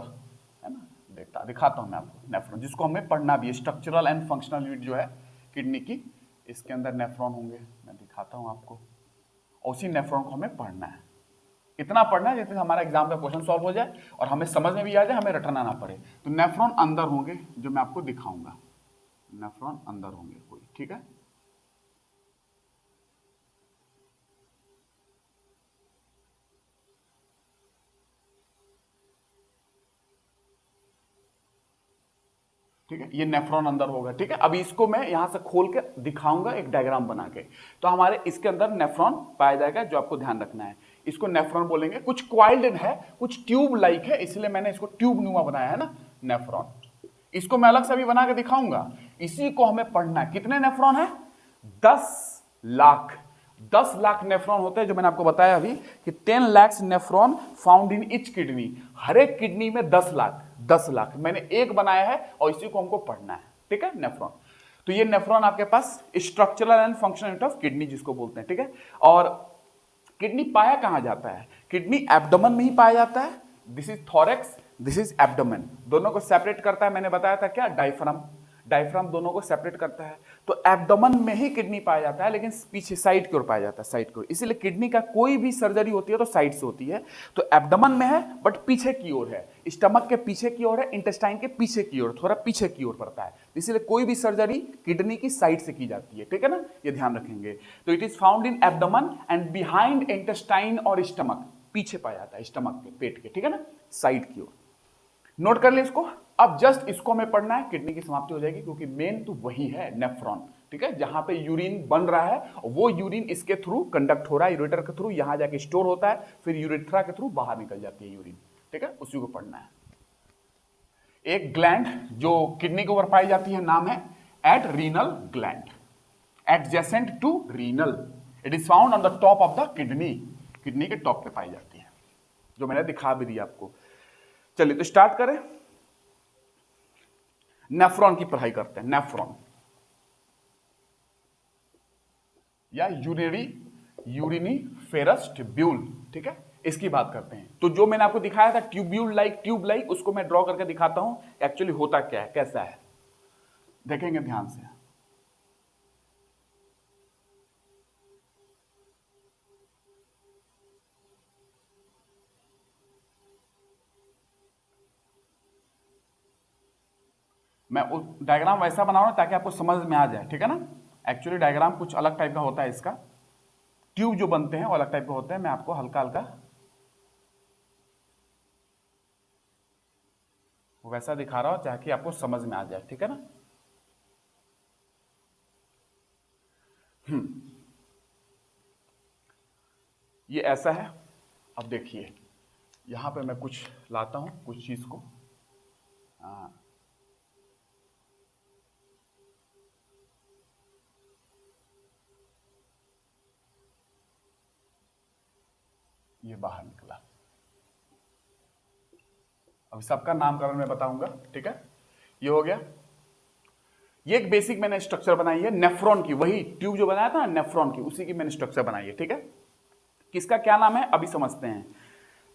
है ना। दिखाता हूं मैं आपको नेफ्रॉन, जिसको हमें पढ़ना भी है, स्ट्रक्चरल एंड फंक्शनल यूनिट जो है किडनी की, इसके अंदर नेफ्रॉन होंगे। मैं दिखाता हूं आपको, उसी नेफ्रॉन को हमें पढ़ना है। इतना पढ़ना है जैसे हमारा एग्जाम का क्वेश्चन सॉल्व हो जाए और हमें समझ में भी आ जाए, हमें रटना ना पड़े। तो नेफ्रॉन अंदर होंगे जो मैं आपको दिखाऊंगा, नेफ्रॉन अंदर होंगे कोई। ठीक है, ठीक है, ये नेफ्रॉन अंदर होगा। ठीक है, अभी इसको मैं यहां से खोल के दिखाऊंगा एक डायग्राम बना के। तो हमारे इसके अंदर नेफ्रॉन पाया जाएगा, जो आपको ध्यान रखना है। इसको नेफ्रॉन बोलेंगे, कुछ क्वाइल्ड है, कुछ ट्यूब लाइक है, इसलिए मैंने इसको ट्यूब नुमा बनाया है ना, नेफ्रॉन। इसको मैं अलग से भी बना के दिखाऊंगा। इसी को हमें पढ़ना है। कितने नेफ्रॉन है, 10 लाख, 10 लाख नेफ्रॉन होते हैं, जो मैंने आपको बताया अभी कि 10 lakh nephron found in each kidney. हर एक किडनी में 10 लाख, 10 लाख मैंने एक बनाया है और इसी को हमको पढ़ना है। ठीक है, नेफ्रॉन। तो ये नेफ्रॉन आपके पास structural and functional unit of kidney जिसको बोलते हैं। ठीक है, और किडनी पाया कहां जाता है, किडनी एब्डोमेन में ही पाया जाता है। This is thorax, this is abdomen, दोनों को सेपरेट करता है, मैंने बताया था क्या, डायफ्राम, डायफ्राम दोनों को सेपरेट करता है। तो एब्डोमेन में ही किडनी पाया जाता है, लेकिन पीछे साइड की ओर पाया जाता है, साइड की ओर। इसीलिए किडनी का कोई भी सर्जरी होती है तो साइड से होती है। तो एब्डोमेन में है बट पीछे की ओर है, स्टमक के पीछे की ओर है, इंटेस्टाइन के पीछे की ओर, थोड़ा पीछे की ओर पड़ता है। इसीलिए कोई भी सर्जरी किडनी की साइड से की जाती है। ठीक है ना, ये ध्यान रखेंगे। तो it is found in abdomen and behind intestine और स्टमक, पीछे पाया जाता है, स्टमक के, पेट के। ठीक है ना, साइड की ओर। नोट कर ले इसको। अब जस्ट इसको हमें पढ़ना है, किडनी की समाप्ति हो जाएगी, क्योंकि मेन तो वही है, नेफ्रॉन। ठीक है, जहां पे यूरिन बन रहा है वो यूरिन इसके थ्रू कंडक्ट हो रहा है, यूरेटर के थ्रू, यहां जाके स्टोर होता है, फिर यूरेथ्रा के थ्रू बाहर निकल जाती है यूरिन। ठीक है, उसी को पढ़ना है। एक ग्लैंड जो किडनी के ऊपर पाई जाती है नाम है adrenal gland, adjacent to renal. It is found on the top of the kidney, kidney के टॉप पे पाई जाती है, जो मैंने दिखा भी दिया आपको। चलिए तो स्टार्ट करें, नेफ्रॉन की पढ़ाई करते हैं। नेफ्रॉन या यूरिनीफेरस ट्यूब्यूल, ठीक है, इसकी बात करते हैं। तो जो मैंने आपको दिखाया था ट्यूब लाइक, उसको मैं ड्रॉ करके दिखाता हूं एक्चुअली होता क्या है, कैसा है, देखेंगे ध्यान से। मैं डायग्राम वैसा बना रहा हूं ताकि आपको समझ में आ जाए। ठीक है ना, एक्चुअली डायग्राम कुछ अलग टाइप का होता है, इसका ट्यूब जो बनते हैं वो अलग टाइप का होते हैं। मैं आपको हल्का हल्का वैसा दिखा रहा हूं ताकि आपको समझ में आ जाए। ठीक है ना, ये ऐसा है। अब देखिए यहां पे मैं कुछ लाता हूं, कुछ चीज को, ये बाहर निकला। अब सबका नामकरण मैं बताऊंगा। ठीक है, ये हो गया। ये एक बेसिक मैंने स्ट्रक्चर बनाई है नेफ्रॉन की, वही ट्यूब जो बनाया था ना नेफ्रॉन की, उसी की मैंने स्ट्रक्चर बनाई है। ठीक है, किसका क्या नाम है अभी समझते हैं।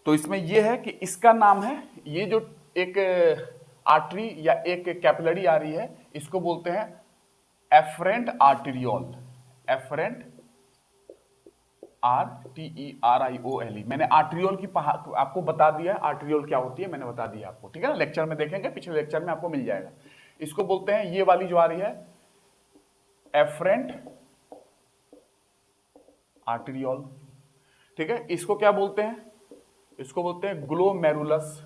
तो इसमें यह है कि इसका नाम है, ये जो एक आर्टरी या एक कैपिलरी आ रही है, इसको बोलते हैं एफरेंट आर्टेरियोल, एफरेंट RTERIOLE, मैंने आर्ट्रियोल की आपको बता दिया है, आर्ट्रियोल क्या होती है मैंने बता दिया आपको, ठीक है ना। लेक्चर में देखेंगे, पिछले लेक्चर में आपको मिल जाएगा। इसको बोलते हैं, ये वाली जो आ रही है एफरेंट आर्ट्रियोल, ठीक है। इसको क्या बोलते हैं, इसको बोलते हैं ग्लोमेरुलस,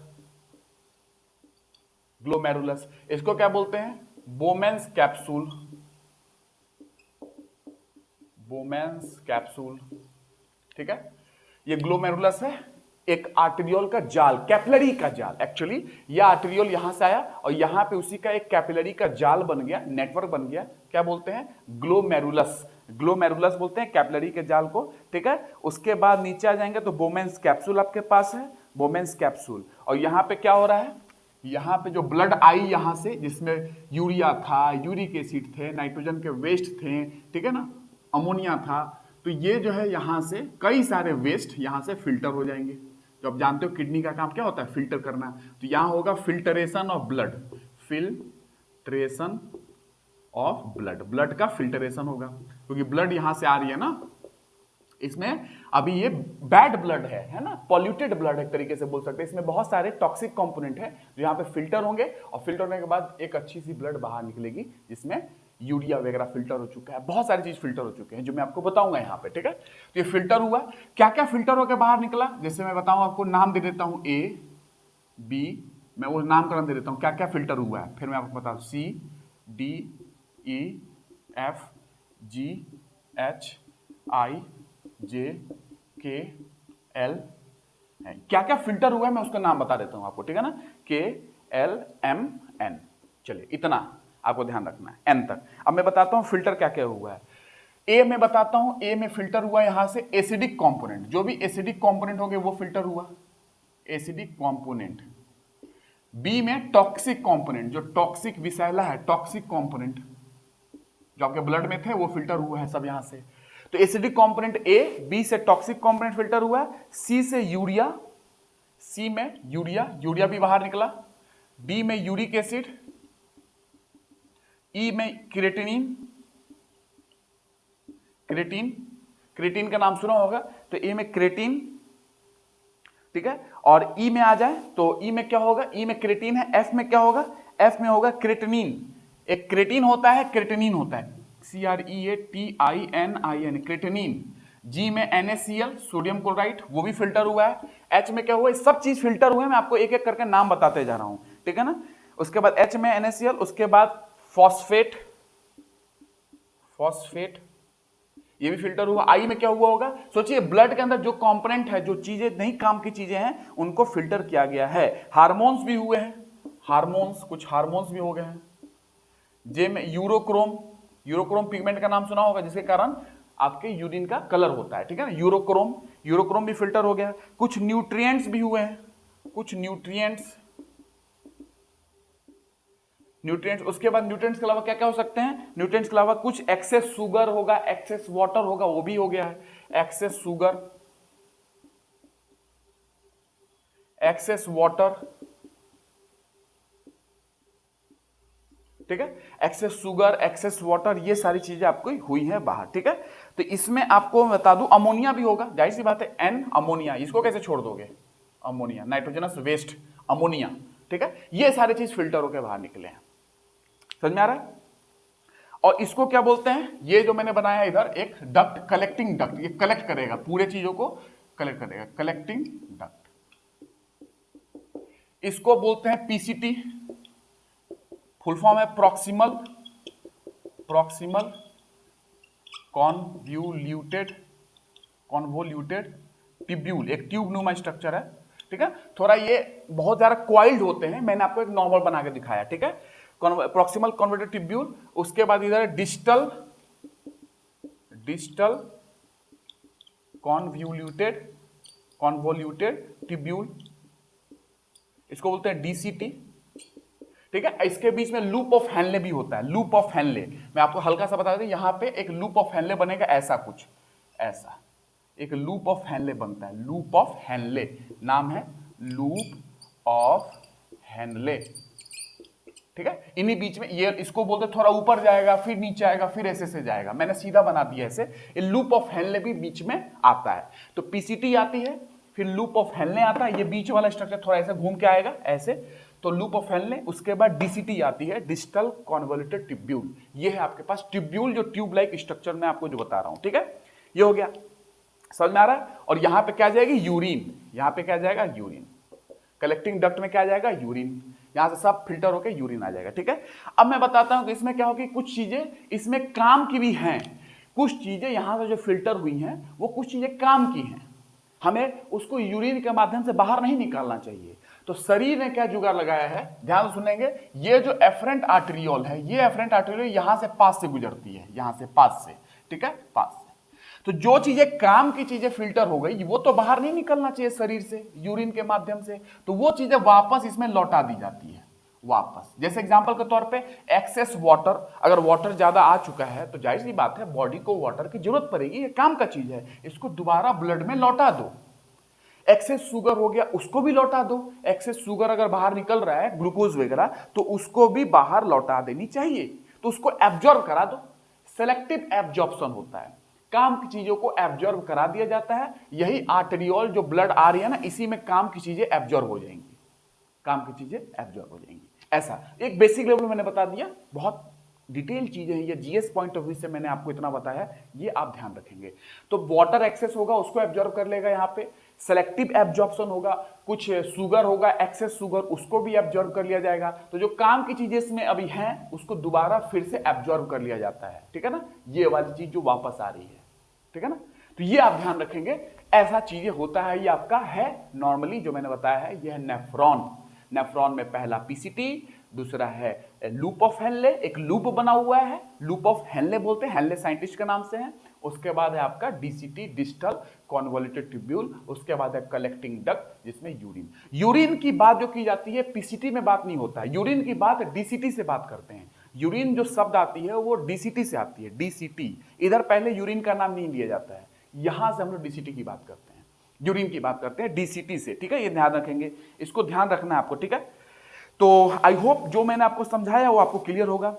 ग्लोमेरुलस। इसको क्या बोलते हैं, बोमेंस कैप्सूल, बोमेंस कैप्सूल, ठीक है। ये ग्लोमेरुलस है, एक आर्टेरियोल का जाल, कैपिलरी का जाल। एक्चुअली ये आर्टेरियोल यहां से आया और यहां पे उसी का एक कैपिलरी का जाल बन गया, नेटवर्क बन गया। क्या बोलते हैं, ग्लोमेरुलस, ग्लोमेरुलस बोलते हैं कैपिलरी के जाल को, ठीक है। उसके बाद नीचे आ जाएंगे तो बोमेंस कैप्सूल आपके पास है, बोमेंस कैप्सूल। और यहां पे क्या हो रहा है, यहां पे जो ब्लड आई यहां से, जिसमें यूरिया था, यूरिक एसिड थे, नाइट्रोजन के वेस्ट थे, ठीक है ना, अमोनिया था, तो ये जो है यहां से कई सारे वेस्ट यहां से फिल्टर हो जाएंगे। तो आप जानते हो किडनी का काम क्या होता है, फिल्टर करना। तो यहां होगा filtration of blood, filtration of blood, blood का फिल्टरेशन होगा, क्योंकि ब्लड यहां से आ रही है ना। इसमें अभी ये बैड ब्लड है ना, पॉल्यूटेड ब्लड एक तरीके से बोल सकते हैं। इसमें बहुत सारे टॉक्सिक कंपोनेंट है जो यहाँ पे फिल्टर होंगे, और फिल्टर होने के बाद एक अच्छी सी ब्लड बाहर निकलेगी, जिसमें यूरिया वगैरह फिल्टर हो चुका है, बहुत सारी चीज फिल्टर हो चुके हैं जो मैं आपको बताऊंगा यहाँ पे, ठीक है। तो ये फिल्टर हुआ, क्या क्या फिल्टर होकर बाहर निकला, जैसे मैं बताऊं आपको, नाम दे देता हूं A B, मैं वो नामकरण दे देता हूं क्या क्या फिल्टर हुआ है, फिर मैं आपको बताऊं C D E F G H I J K L, क्या क्या फिल्टर हुआ है मैं उसका नाम बता देता हूं आपको, ठीक है ना, K L M N। चलिए इतना आपको ध्यान रखना है N तक। अब मैं बताता हूं फिल्टर क्या क्या हुआ है। ए में बताता हूं, ए में फिल्टर हुआ यहां से एसिडिक कंपोनेंट, जो भी एसिडिक कंपोनेंट होंगे वो फिल्टर हुआ, एसिडिक कंपोनेंट। बी में टॉक्सिक कंपोनेंट, जो टॉक्सिक विषैला है, टॉक्सिक कंपोनेंट जो आपके ब्लड में थे वो फिल्टर हुआ है सब यहां से। तो एसिडिक कंपोनेंट ए, बी से टॉक्सिक कंपोनेंट फिल्टर हुआ है, सी से यूरिया, सी में यूरिया, यूरिया भी बाहर निकला, बी में यूरिक एसिड, ई में क्रिएटिनिन, क्रिएटिन, क्रिएटिन का नाम सुना होगा, तो ए में क्रिएटिन, ठीक है। और ई में आ जाए तो ई में क्या होगा, ई में क्रिएटिन है, एफ में क्या होगा, एफ में होगा क्रिएटिनिन। एक क्रिएटिन होता है, क्रिएटिनिन होता है, CREATININ, क्रिएटिनिन। जी में NaCl, सोडियम क्लोराइड, वो भी फिल्टर हुआ है। एच में क्या हुआ, सब चीज फिल्टर हुए, मैं आपको एक एक करके नाम बताते जा रहा हूं, ठीक है ना। उसके बाद एच में NaCl, उसके बाद फॉस्फेट, फॉस्फेट ये भी फिल्टर हुआ। आई में क्या हुआ होगा, सोचिए ब्लड के अंदर जो कंपोनेंट है, जो चीजें नहीं काम की चीजें हैं, उनको फिल्टर किया गया है। हार्मोन्स भी हुए हैं, हार्मोन्स, कुछ हार्मोन्स भी हो गए हैं। जे में यूरोक्रोम, यूरोक्रोम पिगमेंट का नाम सुना होगा, जिसके कारण आपके यूरिन का कलर होता है, ठीक है ना, यूरोक्रोम, यूरोक्रोम भी फिल्टर हो गया। कुछ न्यूट्रिएंट्स भी हुए हैं, कुछ न्यूट्रिएंट्स, न्यूट्रिएंट्स। उसके बाद न्यूट्रिएंट्स के अलावा क्या क्या हो सकते हैं, न्यूट्रिएंट्स के अलावा कुछ एक्सेस शुगर होगा, एक्सेस वाटर होगा, वो भी हो गया है। एक्सेस शुगर, एक्सेस वाटर, ठीक है, एक्सेस शुगर, एक्सेस वाटर, ये सारी चीजें आपको हुई है बाहर, ठीक है। तो इसमें आपको बता दूं अमोनिया भी होगा, जाहिर सी बात है, एन अमोनिया, इसको कैसे छोड़ दोगे, अमोनिया, नाइट्रोजनस वेस्ट, अमोनिया, ठीक है। ये सारी चीज फिल्टर होकर बाहर निकले हैं, समझ में आ रहा है। और इसको क्या बोलते हैं, ये जो मैंने बनाया इधर एक डक्ट, कलेक्टिंग डक्ट, ये कलेक्ट करेगा पूरे चीजों को, कलेक्ट करेगा, कलेक्टिंग डक्ट। इसको बोलते हैं पीसीटी, फुल फॉर्म है proximal, proximal convoluted, convoluted tubule, एक ट्यूब नुमा स्ट्रक्चर है, ठीक है। थोड़ा ये बहुत ज्यादा क्वाइल्ड होते हैं, मैंने आपको एक नॉर्मल बना के दिखाया, ठीक है। Proximal convoluted tubule. उसके बाद इधर distal, distal convoluted, convoluted tubule, इसको बोलते हैं डीसीटी, ठीक है। इसके बीच में लूप ऑफ हेनले भी होता है, लूप ऑफ हेनले, मैं आपको हल्का सा बता दें, यहां पे एक लूप ऑफ हेनले बनेगा, ऐसा कुछ, ऐसा एक लूप ऑफ हेनले बनता है, लूप ऑफ हेनले, नाम है लूप ऑफ हेनले, ठीक है, इन्हीं बीच में ये इसको बोलते थोड़ा ऊपर जाएगा फिर नीचे आएगा फिर ऐसे से जाएगा, मैंने सीधा बना दिया ऐसे। ये लूप ऑफ हेनले भी बीच में आता है। तो पीसीटी आती है, फिर लूप ऑफ हेनले आता है, ये बीच वाला स्ट्रक्चर थोड़ा ऐसे घूम के आएगा ऐसे, तो लूप ऑफ हेनले। उसके बाद डीसीटी आती है, डिस्टल कॉन्वोल्यूटेड ट्यूब्यूल। ये है आपके पास ट्यूब्यूल, जो ट्यूब लाइक स्ट्रक्चर में आपको जो बता रहा हूं, ठीक है, ये हो गया, समझ में आ रहा है। और यहां पे क्या जाएगी, यूरिन, यहां पे क्या जाएगा, यूरिन। कलेक्टिंग डक्ट में क्या जाएगा, यूरिन, यहां से सब फिल्टर होकर यूरिन आ जाएगा, ठीक है। अब मैं बताता हूं कि इसमें क्या होगी, कुछ चीजें इसमें काम की भी हैं, कुछ चीजें यहां से जो फिल्टर हुई हैं वो कुछ चीजें काम की हैं, हमें उसको यूरिन के माध्यम से बाहर नहीं निकालना चाहिए। तो शरीर ने क्या जुगाड़ लगाया है, ध्यान सुनेंगे, ये जो एफरेंट आर्टेरियोल है, ये एफरेंट आर्टेरियोल यहां से पास से गुजरती है, यहां से पास से, ठीक है, पास से। तो जो चीजें काम की चीजें फिल्टर हो गई वो तो बाहर नहीं निकलना चाहिए शरीर से यूरिन के माध्यम से, तो वो चीजें वापस इसमें लौटा दी जाती है वापस। जैसे एग्जांपल के तौर पे एक्सेस वाटर, अगर वाटर ज्यादा आ चुका है तो जाहिर सी बात है बॉडी को वाटर की जरूरत पड़ेगी, ये काम का चीज है, इसको दोबारा ब्लड में लौटा दो। एक्सेस शुगर हो गया, उसको भी लौटा दो। एक्सेस शुगर अगर बाहर निकल रहा है, ग्लूकोज वगैरह, तो उसको भी बाहर लौटा देनी चाहिए, तो उसको एब्जॉर्ब करा दो। सेलेक्टिव एब्जॉर्प्शन होता है, काम की चीजों को एब्जॉर्ब करा दिया जाता है। यही आर्टेरियोल जो ब्लड आ रही है ना, इसी में काम की चीजें एब्जॉर्ब हो जाएंगी, काम की चीजें एब्जॉर्ब हो जाएंगी। ऐसा एक बेसिक लेवल मैंने बता दिया, बहुत डिटेल चीजें हैं, ये जीएस पॉइंट ऑफ व्यू से मैंने आपको इतना बताया, ये आप ध्यान रखेंगे। तो वाटर एक्सेस होगा, उसको एब्जॉर्ब कर लेगा, यहाँ पे सेलेक्टिव एब्जॉर्प्शन होगा, कुछ शुगर होगा, एक्सेस शुगर, उसको भी एब्जॉर्ब कर लिया जाएगा। तो जो काम की चीजें इसमें अभी हैं उसको दोबारा फिर से एब्जॉर्ब कर लिया जाता है, ठीक है ना, ये वाली चीज जो वापस आ रही है, ठीक है ना। तो ये आप ध्यान रखेंगे, ऐसा चीजें होता है। ये आपका है नॉर्मली जो मैंने बताया है, ये है नेफ्रॉन। नेफ्रॉन में पहला पीसीटी, दूसरा है लूप ऑफ हेनले, एक लूप बना हुआ है, लूप ऑफ हेनले बोलते हैं, हेनले साइंटिस्ट के नाम से है। उसके बाद है आपका डीसीटी, डिस्टल कॉन्वोल्यूटेड ट्यूब्यूल। उसके बाद है कलेक्टिंग डक्ट, जिसमें यूरिन। यूरिन की बात जो की जाती है पीसीटी में बात नहीं होता है, यूरिन की बात डीसीटी से बात करते हैं। यूरिन जो शब्द आती है वो डीसीटी से आती है, डीसीटी। इधर पहले यूरिन का नाम नहीं लिया जाता है, यहां से हम लोग डीसीटी की बात करते हैं, यूरिन की बात करते हैं डीसीटी से, ठीक है, ये ध्यान रखेंगे, इसको ध्यान रखना है आपको, ठीक है। तो आई होप जो मैंने आपको समझाया वो आपको क्लियर होगा,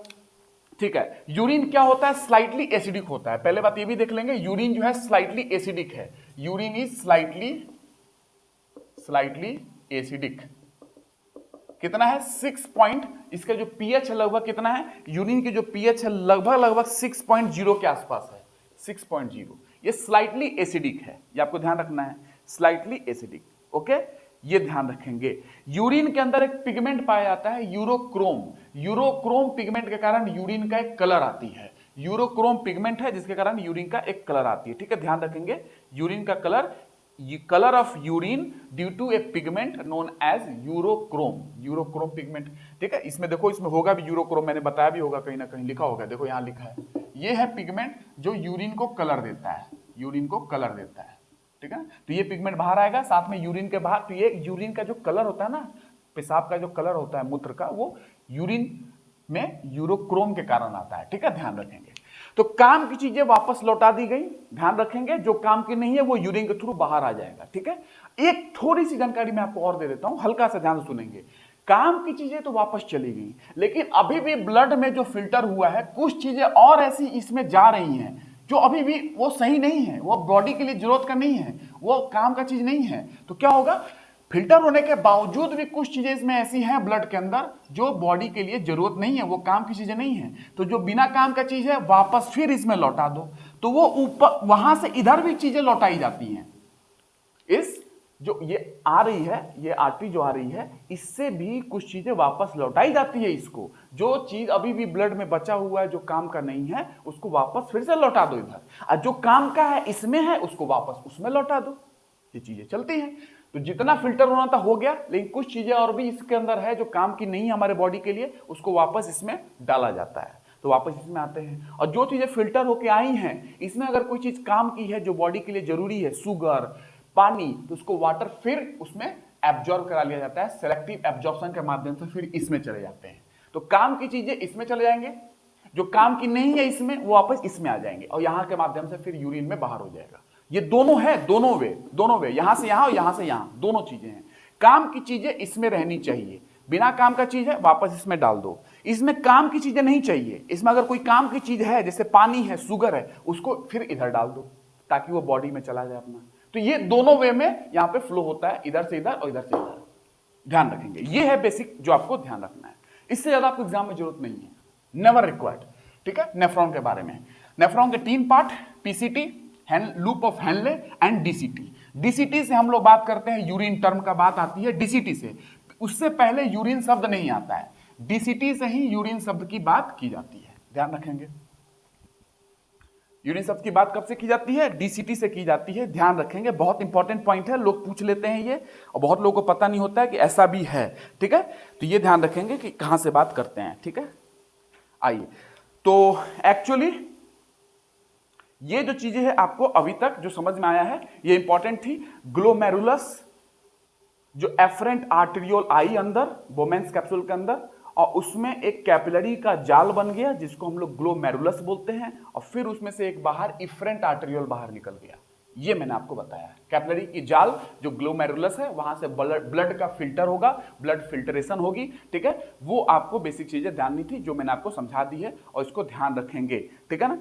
ठीक है। यूरिन क्या होता है, स्लाइटली एसिडिक होता है। पहले बात ये भी देख लेंगे, यूरिन जो है स्लाइटली एसिडिक है, यूरिन इज स्लाइटली एसिडिक। कितना है, 6 पॉइंट, इसका जो पीएच है लगभग कितना है, यूरिन की जो पीएच है लगभग 6.0 के आसपास है, 6.0। ये स्लाइटली एसिडिक है, ये आपको ध्यान रखना है, स्लाइटली एसिडिक, ओके, ये ध्यान रखेंगे। यूरिन के अंदर एक पिगमेंट पाया जाता है यूरोक्रोम। यूरोक्रोम पिगमेंट के कारण यूरिन का एक कलर आती है, यूरोक्रोम पिगमेंट है जिसके कारण यूरिन का एक कलर आती है, ठीक है, ध्यान रखेंगे। यूरिन का colour of urine due to a pigment known as urochrome, urochrome pigment, ठीक है। इसमें देखो, इसमें होगा भी यूरोक्रोम, मैंने बताया भी होगा, कहीं ना कहीं लिखा होगा, देखो यहां लिखा है, ये है पिगमेंट जो यूरिन को कलर देता है, यूरिन को कलर देता है, ठीक है। तो ये पिगमेंट बाहर आएगा साथ में यूरिन के बाहर, तो ये यूरिन का जो कलर होता है ना, पेशाब का जो कलर होता है मूत्र का, वो यूरिन में यूरोक्रोम के कारण आता है, ठीक है, ध्यान रखेंगे। तो काम की चीजें वापस लौटा दी गई, ध्यान रखेंगे, जो काम की नहीं है वो यूरिन के थ्रू बाहर आ जाएगा, ठीक है। एक थोड़ी सी जानकारी मैं आपको और दे देता हूं, हल्का सा ध्यान सुनेंगे। काम की चीजें तो वापस चली गई, लेकिन अभी भी ब्लड में जो फिल्टर हुआ है कुछ चीजें और ऐसी इसमें जा रही हैं जो अभी भी वो सही नहीं है, वो बॉडी के लिए जरूरत का नहीं है, वो काम का चीज नहीं है। तो क्या होगा, फिल्टर होने के बावजूद भी कुछ चीजें इसमें ऐसी हैं ब्लड के अंदर जो बॉडी के लिए जरूरत नहीं है, वो काम की चीजें नहीं है। तो जो बिना काम का चीज है वापस फिर इसमें लौटा दो, तो वो ऊपर वहां से इधर भी चीजें लौटाई जाती हैं। इस जो ये आ रही है, ये आर्टरी जो आ रही है, इससे भी कुछ चीजें वापस लौटाई जाती है इसको। जो चीज अभी भी ब्लड में बचा हुआ है जो काम का नहीं है उसको वापस फिर से लौटा दो इधर, और जो काम का है इसमें है उसको वापस उसमें लौटा दो। ये चीजें चलती हैं। तो जितना फिल्टर होना था हो गया, लेकिन कुछ चीजें और भी इसके अंदर है जो काम की नहीं है हमारे बॉडी के लिए, उसको वापस इसमें डाला जाता है, तो वापस इसमें आते हैं। और जो चीजें फिल्टर होके आई हैं इसमें अगर कोई चीज काम की है जो बॉडी के लिए जरूरी है, शुगर, पानी, तो उसको वाटर फिर उसमें एब्जॉर्ब करा लिया जाता है, सेलेक्टिव एब्जॉर्प्शन के माध्यम से फिर इसमें चले जाते हैं। तो काम की चीजें इसमें चले जाएंगे, जो काम की नहीं है इसमें वो वापस इसमें आ जाएंगे, और यहां के माध्यम से फिर यूरिन में बाहर हो जाएगा। ये दोनों है, दोनों वे, यहां से यहां और यहां से यहां, दोनों चीजें हैं। काम की चीजें इसमें रहनी चाहिए, बिना काम का चीज है वापस इसमें डाल दो। इसमें काम की चीजें नहीं चाहिए, इसमें अगर कोई काम की चीज है जैसे पानी है, शुगर है, उसको फिर इधर डाल दो ताकि वो बॉडी में चला जाए अपना। तो ये दोनों वे में यहां पे फ्लो होता है, इधर से इधर और इधर से इधर, ध्यान रखेंगे। ये है बेसिक जो आपको ध्यान रखना है, इससे ज्यादा आपको एग्जाम में जरूरत नहीं है, नेवर रिक्वायर्ड। ठीक है, नेफ्रॉन के बारे में, नेफ्रॉन के 3 part, PCT, loop of Henle and DCT. DCT से हम लोग बात करते हैं, यूरिन टर्म का बात आती है डीसीटी से, उससे पहले यूरिन शब्द नहीं आता है, डीसीटी से ही यूरिन शब्द की बात की जाती है, ध्यान रखेंगे। यूरिन शब्द की बात कब से की जाती है? डीसीटी से की जाती है, ध्यान रखेंगे, बहुत इंपॉर्टेंट पॉइंट है, लोग पूछ लेते हैं ये, और बहुत लोगों को पता नहीं होता है कि ऐसा भी है। ठीक है, तो ये ध्यान रखेंगे कि कहां से बात करते हैं। ठीक है, आइए, तो एक्चुअली ये जो चीजें हैं आपको अभी तक जो समझ में आया है ये इंपॉर्टेंट थी। ग्लोमेरुलस, जो एफरेंट आर्टेरियोल आई अंदर बोमेंस कैप्सूल के अंदर, और उसमें एक कैपिलरी का जाल बन गया जिसको हम लोग ग्लोमेरुलस बोलते हैं, और फिर उसमें से एक बाहर इफरेंट आर्टेरियोल बाहर निकल गया। ये मैंने आपको बताया है, कैपिलरी की जाल जो ग्लोमेरुलस है, वहां से ब्लड का फिल्टर होगा, ब्लड फिल्टरेशन होगी। ठीक है, वो आपको बेसिक चीजें ध्यान नहीं थी जो मैंने आपको समझा दी है, और इसको ध्यान रखेंगे। ठीक है ना,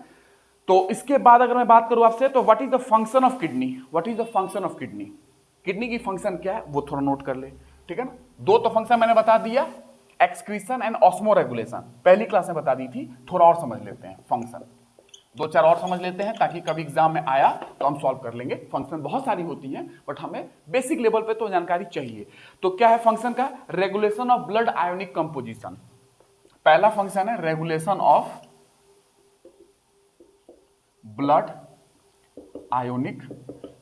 तो इसके बाद अगर मैं बात करूं आपसे, तो what is the function of kidney, what is the function of kidney, kidney की फंक्शन क्या है वो थोड़ा नोट कर ले। ठीक है ना, 2 तो फंक्शन मैंने बता दिया, एक्सक्रीशन एंड ऑस्मो रेगुलेशन, पहली क्लास में बता दी थी, थोड़ा और समझ लेते हैं फंक्शन, 2-4 और समझ लेते हैं ताकि कभी एग्जाम में आया तो हम सॉल्व कर लेंगे। फंक्शन बहुत सारी होती हैं बट हमें बेसिक लेवल पे तो जानकारी चाहिए। तो क्या है फंक्शन का? Regulation of blood ionic composition, पहला फंक्शन है regulation of blood ionic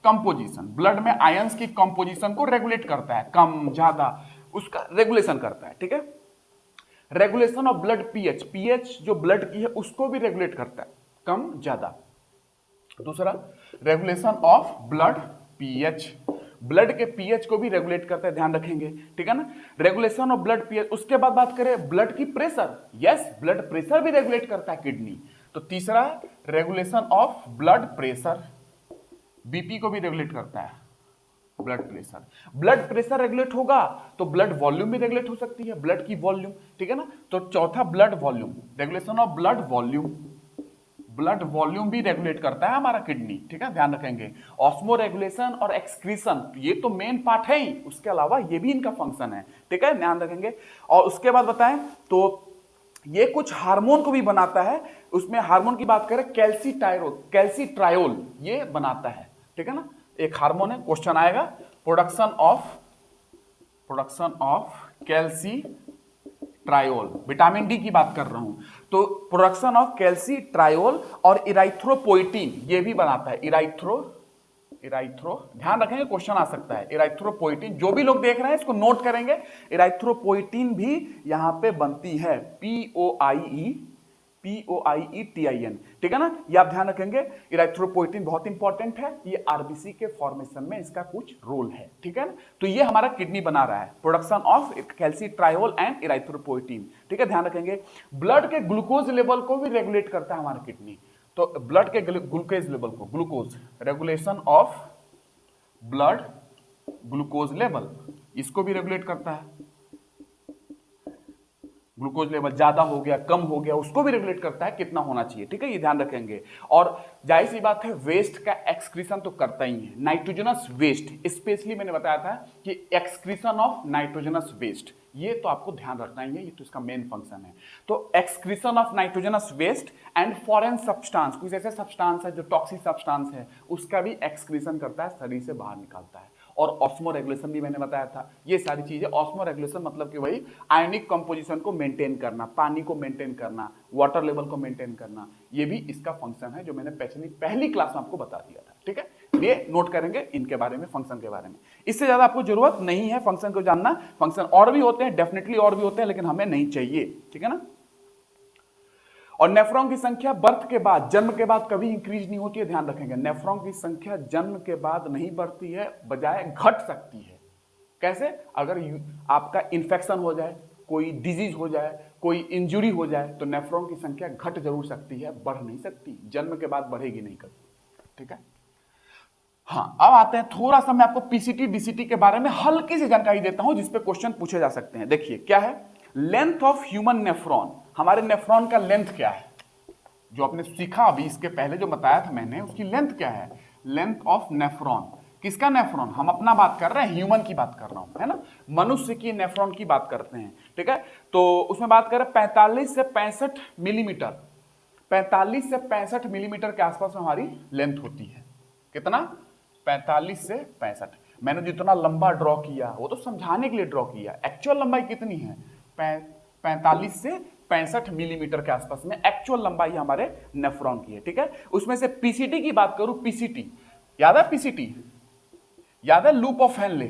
composition, blood में आयंस की कंपोजिशन को रेगुलेट करता है, कम ज्यादा उसका रेगुलेशन करता है। ठीक है, regulation of blood pH, pH जो ब्लड की है उसको भी रेगुलेट करता है, कम ज्यादा। दूसरा regulation of blood pH, blood के पीएच को भी रेगुलेट करता है, ध्यान रखेंगे। ठीक है ना, रेगुलेशन ऑफ ब्लड पीएच। उसके बाद बात करें ब्लड की प्रेशर, यस ब्लड प्रेशर भी रेगुलेट करता है किडनी। तो तीसरा regulation of blood pressure, BP को भी रेगुलेट करता है, blood pressure. Blood pressure regulate होगा तो ब्लड वॉल्यूम भी रेगुलेट हो सकती है, ब्लड की वॉल्यूम। ठीक है ना, तो चौथा blood volume, regulation of blood volume, blood volume भी रेगुलेट करता है हमारा किडनी। ठीक है, ध्यान रखेंगे। ऑस्मो रेगुलेशन और एक्सक्रीशन ये तो मेन पार्ट है ही, उसके अलावा ये भी इनका फंक्शन है। ठीक है, ध्यान रखेंगे। और उसके बाद बताएं तो ये कुछ हार्मोन को भी बनाता है, उसमें हार्मोन की बात करें कैल्सीट्रायोल ये बनाता है। ठीक है ना, एक हार्मोन है, क्वेश्चन आएगा, प्रोडक्शन ऑफ कैल्सीट्रायोल, विटामिन डी की बात कर रहा हूं, तो प्रोडक्शन ऑफ कैल्सीट्रायोल और इराइथ्रोपोइटीन ये भी बनाता है, इराइथ्रो ध्यान रखेंगे, क्वेश्चन आ सकता है। इराइथ्रोपोइटीन, जो भी लोग देख रहे हैं इसको नोट करेंगे, इराइथ्रोपोइटीन भी यहां पे बनती है, POIETIN। ठीक है ना, ये आप ध्यान रखेंगे। इराइथ्रोपोइटीन बहुत इंपॉर्टेंट है, ये आरबीसी के फॉर्मेशन में इसका कुछ रोल है। ठीक है ना, तो ये हमारा किडनी बना रहा है, प्रोडक्शन ऑफ कैल्सीट्रायोल एंड इराइथ्रोपोइटीन। ठीक है, ध्यान रखेंगे। ब्लड के ग्लूकोज लेवल को भी रेगुलेट करता है हमारा किडनी, तो ब्लड के ग्लूकोज लेवल को, glucose, regulation of blood glucose level, इसको भी रेगुलेट करता है। ग्लूकोज लेवल ज्यादा हो गया, कम हो गया, उसको भी रेगुलेट करता है, कितना होना चाहिए। ठीक है, ये ध्यान रखेंगे। और जाहिर सी बात है वेस्ट का एक्सक्रीशन तो करता ही है, नाइट्रोजनस वेस्ट, स्पेशली मैंने बताया था कि एक्सक्रीशन ऑफ नाइट्रोजनस वेस्ट, ये तो आपको ध्यान रखना ही है, ये तो इसका मेन फंक्शन है। तो excretion of nitrogenous waste and foreign substance, कुछ ऐसे सब्सटेंस है जो टॉक्सिक सब्सटेंस है, उसका भी एक्सक्रीशन करता है, शरीर से बाहर निकालता है। और ऑस्मो रेगुलेशन भी मैंने बताया था, ये सारी चीजें। ऑस्मो रेगुलेशन मतलब कि वही आयनिक कंपोजिशन को मेंटेन करना, पानी को मेंटेन करना, वाटर लेवल को मेंटेन करना, ये भी इसका फंक्शन है जो मैंने पहली क्लास में आपको बता दिया था। ठीक है, ये नोट करेंगे इनके बारे में, फंक्शन के बारे में। इससे ज्यादा आपको जरूरत नहीं है फंक्शन को जानना। फंक्शन और भी होते हैं, डेफिनेटली और भी होते हैं, लेकिन हमें नहीं चाहिए। ठीक है ना, और नेफ्रॉन की संख्या बर्थ के बाद, जन्म के बाद कभी इंक्रीज नहीं होती है, ध्यान रखेंगे। नेफ्रॉन की संख्या जन्म के बाद नहीं बढ़ती है, बजाय घट सकती है। कैसे? अगर आपका इन्फेक्शन हो जाए, कोई डिजीज हो जाए, कोई इंजुरी हो जाए, तो नेफ्रॉन की संख्या घट जरूर सकती है, बढ़ नहीं सकती, जन्म के बाद बढ़ेगी नहीं कभी। ठीक है, हाँ, अब आते हैं थोड़ा सा मैं आपको पीसीटी डीसीटी के बारे में हल्की सी जानकारी देता हूं जिसपे क्वेश्चन पूछे जा सकते हैं। देखिए क्या है, लेंथ ऑफ ह्यूमन नेफ्रॉन, हमारे नेफ्रॉन का लेंथ क्या है, जो आपने सीखा अभी इसके पहले जो बताया था मैंने, उसकी लेंथ क्या है, लेंथ ऑफ नेफ्रॉन। किसका नेफ्रॉन, हम अपना बात कर रहे हैं, ह्यूमन की बात कर रहा हूं, है ना, मनुष्य की नेफ्रॉन की बात करते हैं, ठीक है। तो उसमें बात करें 45 से 65 मिलीमीटर, 45 से 65 मिलीमीटर के आसपास में हमारी लेंथ होती है। कितना, 45 से 65। मैंने जितना लंबा ड्रॉ किया वो तो समझाने के लिए ड्रॉ किया, एक्चुअल लंबाई कितनी है, 45 से 65 मिलीमीटर के आसपास में एक्चुअल लंबाई हमारे नेफ्रॉन की है, ठीक है। उसमें से पीसीटी की बात करूं, पीसीटी याद है, पीसीटी याद है, लूप ऑफ हेनले,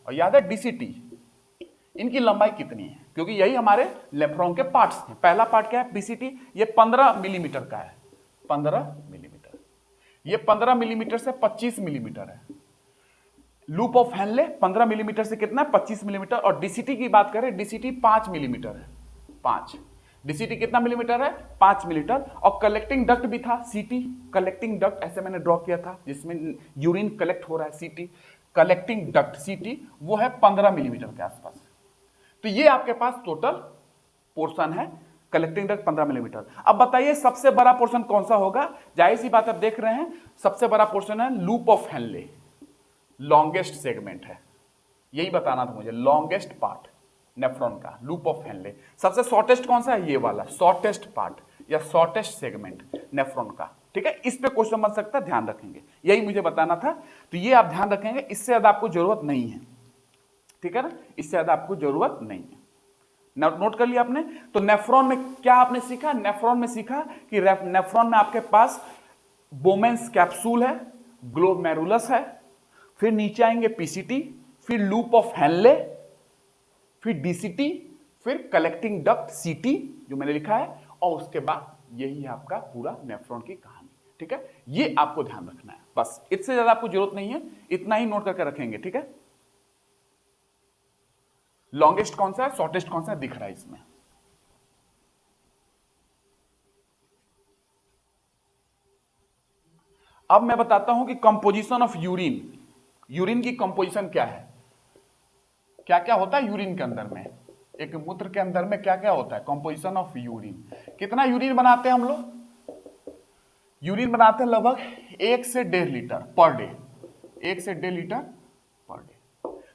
और याद है डीसीटी, इनकी लंबाई कितनी है, क्योंकि यही हमारे नेफ्रॉन के पार्ट्स हैं। पहला पार्ट क्या है, पीसीटी, ये 15 मिलीमीटर का है, 15 मिलीमीटर, ये 15 मिलीमीटर से 25 मिलीमीटर है। लूप ऑफ हेनले 15 मिलीमीटर से कितना है, 25 मिलीमीटर। और डीसीटी की बात करें, डीसीटी 5 मिलीमीटर है, 5, डीसीटी कितना मिलीमीटर है, 5 मिलीमीटर। और कलेक्टिंग डक्ट भी था, सीटी, कलेक्टिंग डक्ट ऐसे मैंने ड्रॉ किया था, जिसमें यूरिन कलेक्ट हो रहा है, सीटी, कलेक्टिंग डक्ट सीटी, वो है 15 मिलीमीटर के आसपास। तो ये आपके पास टोटल पोर्शन है, कलेक्टिंग डक्ट 15 मिलीमीटर। अब बताइए सबसे बड़ा पोर्शन कौन सा होगा, जाहिर सी बात आप देख रहे हैं, सबसे बड़ा पोर्शन है loop of Henle, longest segment है, यही बताना था मुझे, लॉन्गेस्ट पार्ट नेफ्रॉन का, लूप ऑफ हेनले। सबसे शॉर्टेस्ट कौन सा है, ये वाला शॉर्टेस्ट पार्ट या शॉर्टेस्ट सेगमेंट नेफ्रॉन का, ठीक है। इस पे क्वेश्चन बन सकता है, ध्यान रखेंगे, यही मुझे बताना था। तो ये आप ध्यान रखेंगे, इससे ज्यादा आपको जरूरत नहीं है, ठीक है ना, इससे ज्यादा आपको जरूरत नहीं है। नोट कर लिया आपने। तो नेफ्रॉन में क्या आपने सीखा, नेफ्रॉन में सीखा कि नेफ्रॉन में आपके पास बोमेंस कैप्सूल है, ग्लोमेरुलस है, फिर नीचे आएंगे पीसीटी, फिर लूप ऑफ हेनले, फिर डीसीटी, फिर कलेक्टिंग डक्ट सीटी जो मैंने लिखा है, और उसके बाद यही है आपका पूरा नेफ्रॉन की कहानी, ठीक है। ये आपको ध्यान रखना है, बस इससे ज्यादा आपको जरूरत नहीं है, इतना ही नोट करके रखेंगे, ठीक है। लॉन्गेस्ट कौन सा है, शॉर्टेस्ट कौन सा है, दिख रहा है इसमें। अब मैं बताता हूं कि कंपोजिशन ऑफ यूरिन, यूरिन की कंपोजिशन क्या है, क्या क्या होता है यूरिन के अंदर में, एक मूत्र के अंदर में क्या क्या होता है, कंपोजिशन ऑफ यूरिन। कितना यूरिन बनाते हैं हम लोग, यूरिन बनाते हैं लगभग 1 से 1.5 लीटर पर डे, 1 से 1.5 लीटर पर डे।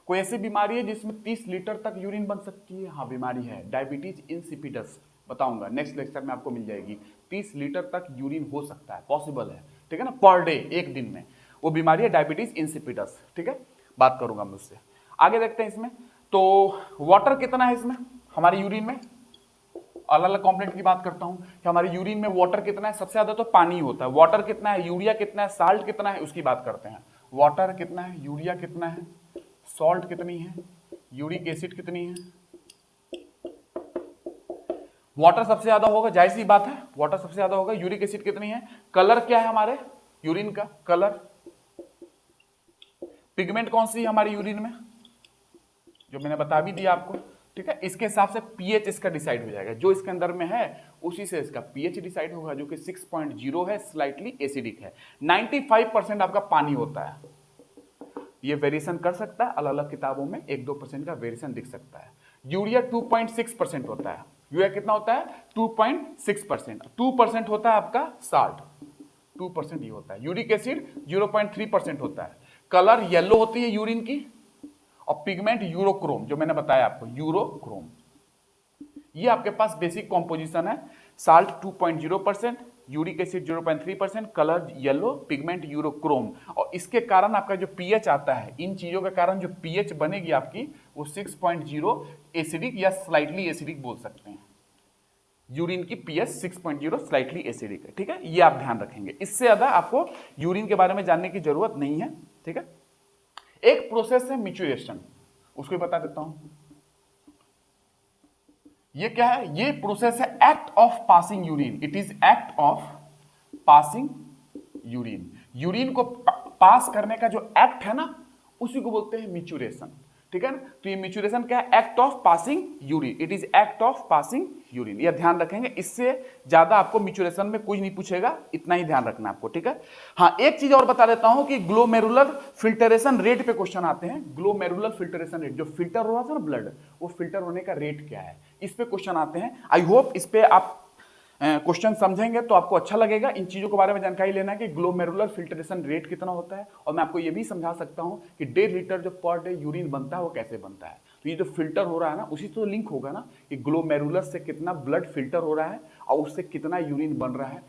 कोई ऐसी बीमारी है जिसमें 30 लीटर तक यूरिन बन सकती है, हाँ बीमारी है, डायबिटीज इंसिपिडस, बताऊंगा नेक्स्ट लेक्चर में आपको मिल जाएगी। 30 लीटर तक यूरिन हो सकता है, पॉसिबल है, ठीक है ना, पर डे, एक दिन में। वो बीमारी है डायबिटीज इंसिपिडस, ठीक है, बात करूंगा मैं उससे। आगे देखते हैं इसमें, तो वाटर कितना है इसमें हमारे यूरिन में, अलग अलग कॉम्पोनेंट की बात करता हूं कि हमारे यूरिन में वाटर कितना है, सबसे ज्यादा तो पानी होता है, वाटर कितना है, यूरिया कितना है, साल्ट कितना है, उसकी बात करते हैं। वाटर कितना है, यूरिया कितना है, सॉल्ट कितनी है, यूरिक एसिड कितनी है। वाटर सबसे ज्यादा होगा, जाहिर सी बात है, वाटर सबसे ज्यादा होगा। यूरिक एसिड कितनी है, कलर क्या है हमारे यूरिन का, कलर, पिगमेंट कौन सी है हमारे यूरिन में, जो मैंने बता भी दिया आपको, ठीक है। इसके हिसाब से पीएच इसका डिसाइड हो जाएगा, जो इसके अंदर में है उसी से इसका पीएच डिसाइड होगा, जो कि 6.0 है, स्लाइटली एसिडिक है। 95% आपका पानी होता है, ये वेरिएशन कर सकता है, अलग अलग किताबों में 1-2% का वेरिएशन दिख सकता है। यूरिया 2.6% होता है, यूरिया कितना होता है, 2.6%, 2% होता है आपका साल्ट, 2% ये होता है। यूरिक एसिड 0.3% होता है। कलर येलो होती है यूरिन की, और पिगमेंट यूरोक्रोम, जो मैंने बताया आपको, यूरोक्रोम। ये आपके पास बेसिक कॉम्पोजिशन है। Salt 2.0%, uric acid 0.3%, colour yellow, pigment urochrome. और इसके कारण आपका जो पीएच आता है, इन चीजों के कारण जो पीएच बनेगी आपकी, वो 6.0 एसिडिक या स्लाइटली एसिडिक बोल सकते हैं। यूरिन की पीएच 6.0 स्लाइटली एसिडिक है, ठीक है, ये आप ध्यान रखेंगे। इससे ज्यादा आपको यूरिन के बारे में जानने की जरूरत नहीं है, ठीक है। एक प्रोसेस है मिचुरेशन, उसको बता देता हूं। ये क्या है, ये प्रोसेस है act of passing urine, it is act of passing urine. Urine को पास करने का जो एक्ट है ना, उसी को बोलते हैं मिचुरेशन। ठीक है ना। तो ये मिचुरेशन क्या है, act of passing urine, it is act of passing urine, ये ध्यान रखेंगे। इससे ज्यादा आपको मिचुरेशन में कुछ नहीं पूछेगा, इतना ही ध्यान रखना आपको, ठीक है। हाँ, एक चीज और बता देता हूं कि ग्लोमेरुलर फिल्टरेशन रेट पे क्वेश्चन आते हैं। ग्लोमेरुलर फिल्टरेशन रेट, जो फिल्टर हो रहा था ना ब्लड, वो फिल्टर होने का रेट क्या है, इस पे क्वेश्चन आते हैं। आई होप इस पे आप क्वेश्चन समझेंगे तो आपको अच्छा लगेगा। इन चीजों के बारे में जानकारी लेना है कि ग्लोमेरुलर फिल्ट्रेशन रेट कितना होता है, और मैं आपको ये भी समझा सकता हूं कि 1.5 लीटर जो पर डे यूरिन बनता है वो कैसे बनता है। तो ये जो फिल्टर हो रहा है ना, उसी से तो लिंक होगा ना कि ग्लोमेरुलर से कितना ब्लड फिल्टर हो रहा है और उससे कितना यूरिन बन रहा है।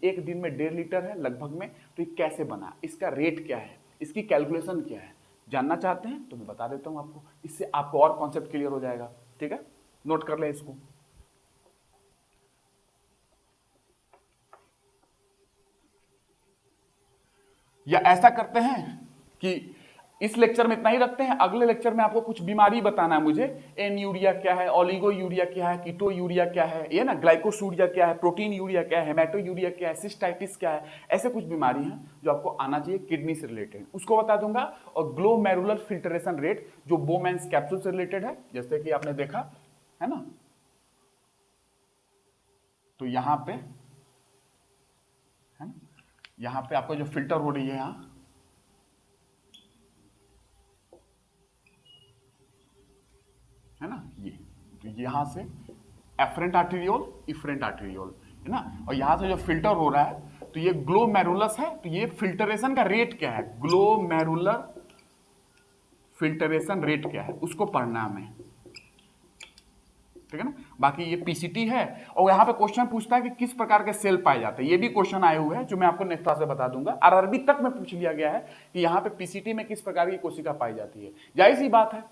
एक दिन में 1.5 लीटर है लगभग में, तो ये कैसे बना, इसका रेट क्या है, इसकी कैलकुलेशन क्या है, जानना चाहते हैं तो मैं बता देता हूं आपको। इससे आपको और कॉन्सेप्ट क्लियर हो जाएगा, ठीक है। नोट कर ले इसको। या ऐसा करते हैं कि इस लेक्चर में इतना ही रखते हैं, अगले लेक्चर में आपको कुछ बीमारी बताना है मुझे। एन यूरिया क्या है, ओलिगो यूरिया क्या है, कीटो यूरिया क्या है, ये ना ग्लाइकोसूरिया क्या है, प्रोटीन यूरिया क्या है, हेमाटो यूरिया क्या है, सिस्टाइटिस क्या है, ऐसे कुछ बीमारी हैं जो आपको आना चाहिए किडनी से रिलेटेड, उसको बता दूंगा। और ग्लोमेरुलर फिल्ट्रेशन रेट जो बोमेन्स कैप्सूल से रिलेटेड है, जैसे कि आपने देखा है ना, तो यहां पे है ना, यहां पे आपको जो फिल्टर हो रही है यहां, है ना, ये तो यहां से एफरेंट आर्टेरियोल, इफरेंट आर्टेरियोल, है ना, और यहां से जो फिल्टर हो रहा है तो ये ग्लोमेरुलस है। तो ये फिल्टरेशन का रेट क्या है, ग्लोमेरुलर फिल्टरेशन रेट क्या है, उसको पढ़ना हमें, ठीक है ना। बाकी ये पीसीटी है, और यहाँ पे क्वेश्चन पूछता है कि किस प्रकार के सेल पाए जाते हैं, ये भी क्वेश्चन आए हुए हैं जो मैं आपको नेक्स्ट क्लास में बता दूंगा। आरआरबी तक में पूछ लिया गया है कि यहाँ पे पीसीटी में किस प्रकार की कोशिका पाई जाती है। जाहिर सी बात है,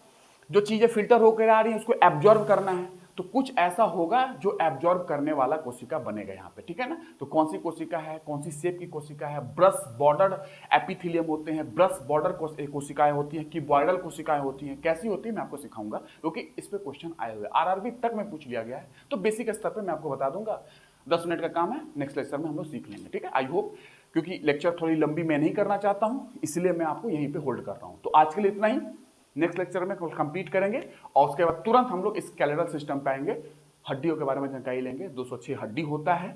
जो चीजें फिल्टर होकर आ रही है उसको एब्जॉर्ब करना है, तो कुछ ऐसा होगा जो एब्जॉर्ब करने वाला कोशिका बनेगा यहाँ पे, ठीक है ना। तो कौन सी कोशिका है, कौन सी शेप की कोशिका है, ब्रश बॉर्डर एपिथेलियम होते हैं, ब्रश बॉर्डर कोशिकाएं होती हैं, क्यूबॉइडल कोशिकाएं होती हैं, कैसी होती है मैं आपको सिखाऊंगा, क्योंकि इस पे क्वेश्चन आए हुए आरआरबी तक में पूछ लिया गया है। तो बेसिक स्तर पर मैं आपको बता दूंगा, 10 मिनट का काम है, नेक्स्ट लेक्चर में हम लोग सीख लेंगे, ठीक है। आई होप, क्योंकि लेक्चर थोड़ी लंबी मैं नहीं करना चाहता हूं, इसलिए मैं आपको यहीं पे होल्ड कर रहा हूं। तो आज के लिए इतना ही, नेक्स्ट लेक्चर में कंप्लीट करेंगे और उसके बाद तुरंत हम लोग इस स्केलेटल सिस्टम पे आएंगे, हड्डियों के बारे में जानकारी लेंगे। 206 हड्डी होता है,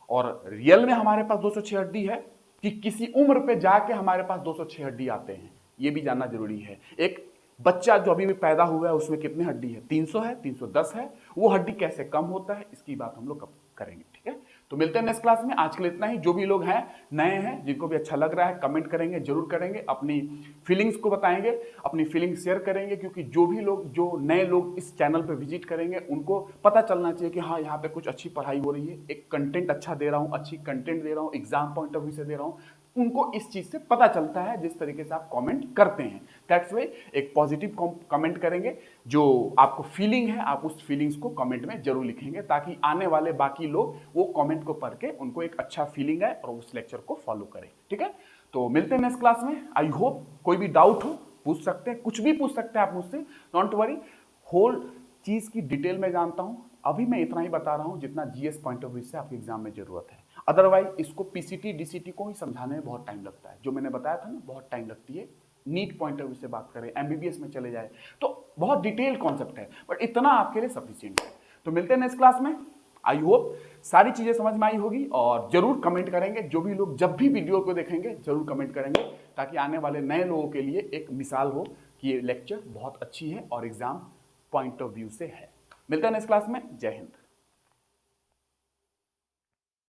और रियल में हमारे पास 206 हड्डी है कि किसी उम्र पे जाके हमारे पास 206 हड्डी आते हैं, ये भी जानना जरूरी है। एक बच्चा जो अभी भी पैदा हुआ है उसमें कितनी हड्डी है, 300 है, 310 है, वो हड्डी कैसे कम होता है, इसकी बात हम लोग कब करेंगे, ठीक है। तो मिलते हैं नेक्स्ट क्लास में, आज के लिए इतना ही। जो भी लोग हैं नए हैं, जिनको भी अच्छा लग रहा है, कमेंट करेंगे, जरूर करेंगे, अपनी फीलिंग्स को बताएंगे, अपनी फीलिंग्स शेयर करेंगे, क्योंकि जो भी लोग, जो नए लोग इस चैनल पे विजिट करेंगे, उनको पता चलना चाहिए कि हाँ यहाँ पे कुछ अच्छी पढ़ाई हो रही है, एक कंटेंट अच्छा दे रहा हूँ, अच्छी कंटेंट दे रहा हूँ, एग्जाम पॉइंट ऑफ व्यू से दे रहा हूँ, उनको इस चीज से पता चलता है जिस तरीके से आप कमेंट करते हैं। दैट्स वाई एक पॉजिटिव कमेंट करेंगे, जो आपको फीलिंग है आप उस फीलिंग्स को कमेंट में जरूर लिखेंगे, ताकि आने वाले बाकी लोग वो कमेंट को पढ़ के उनको एक अच्छा फीलिंग है और उस लेक्चर को फॉलो करें, ठीक है। तो मिलते हैं नेक्स्ट क्लास में। आई होप कोई भी डाउट हो पूछ सकते हैं, कुछ भी पूछ सकते हैं आप मुझसे, डोंट वरी, होल चीज की डिटेल में जानता हूं। अभी मैं इतना ही बता रहा हूं जितना जीएस पॉइंट ऑफ व्यू से आपके एग्जाम में जरूरत है, अदरवाइज इसको पीसीटी डीसीटी को ही समझाने में बहुत टाइम लगता है। जो मैंने बताया था ना, बहुत टाइम लगती है। नीट पॉइंट ऑफ व्यू से बात करें, एमबीबीएस में चले जाए तो बहुत डिटेल कॉन्सेप्ट है, बट इतना आपके लिए सफिशिएंट है। तो मिलते हैं नेक्स्ट क्लास में। आई होप सारी चीजें समझ में आई होगी, और जरूर कमेंट करेंगे, जो भी लोग जब भी वीडियो को देखेंगे जरूर कमेंट करेंगे, ताकि आने वाले नए लोगों के लिए एक मिसाल हो कि ये लेक्चर बहुत अच्छी है और एग्जाम पॉइंट ऑफ व्यू से है। मिलते हैं नेक्स्ट क्लास में। जय हिंद।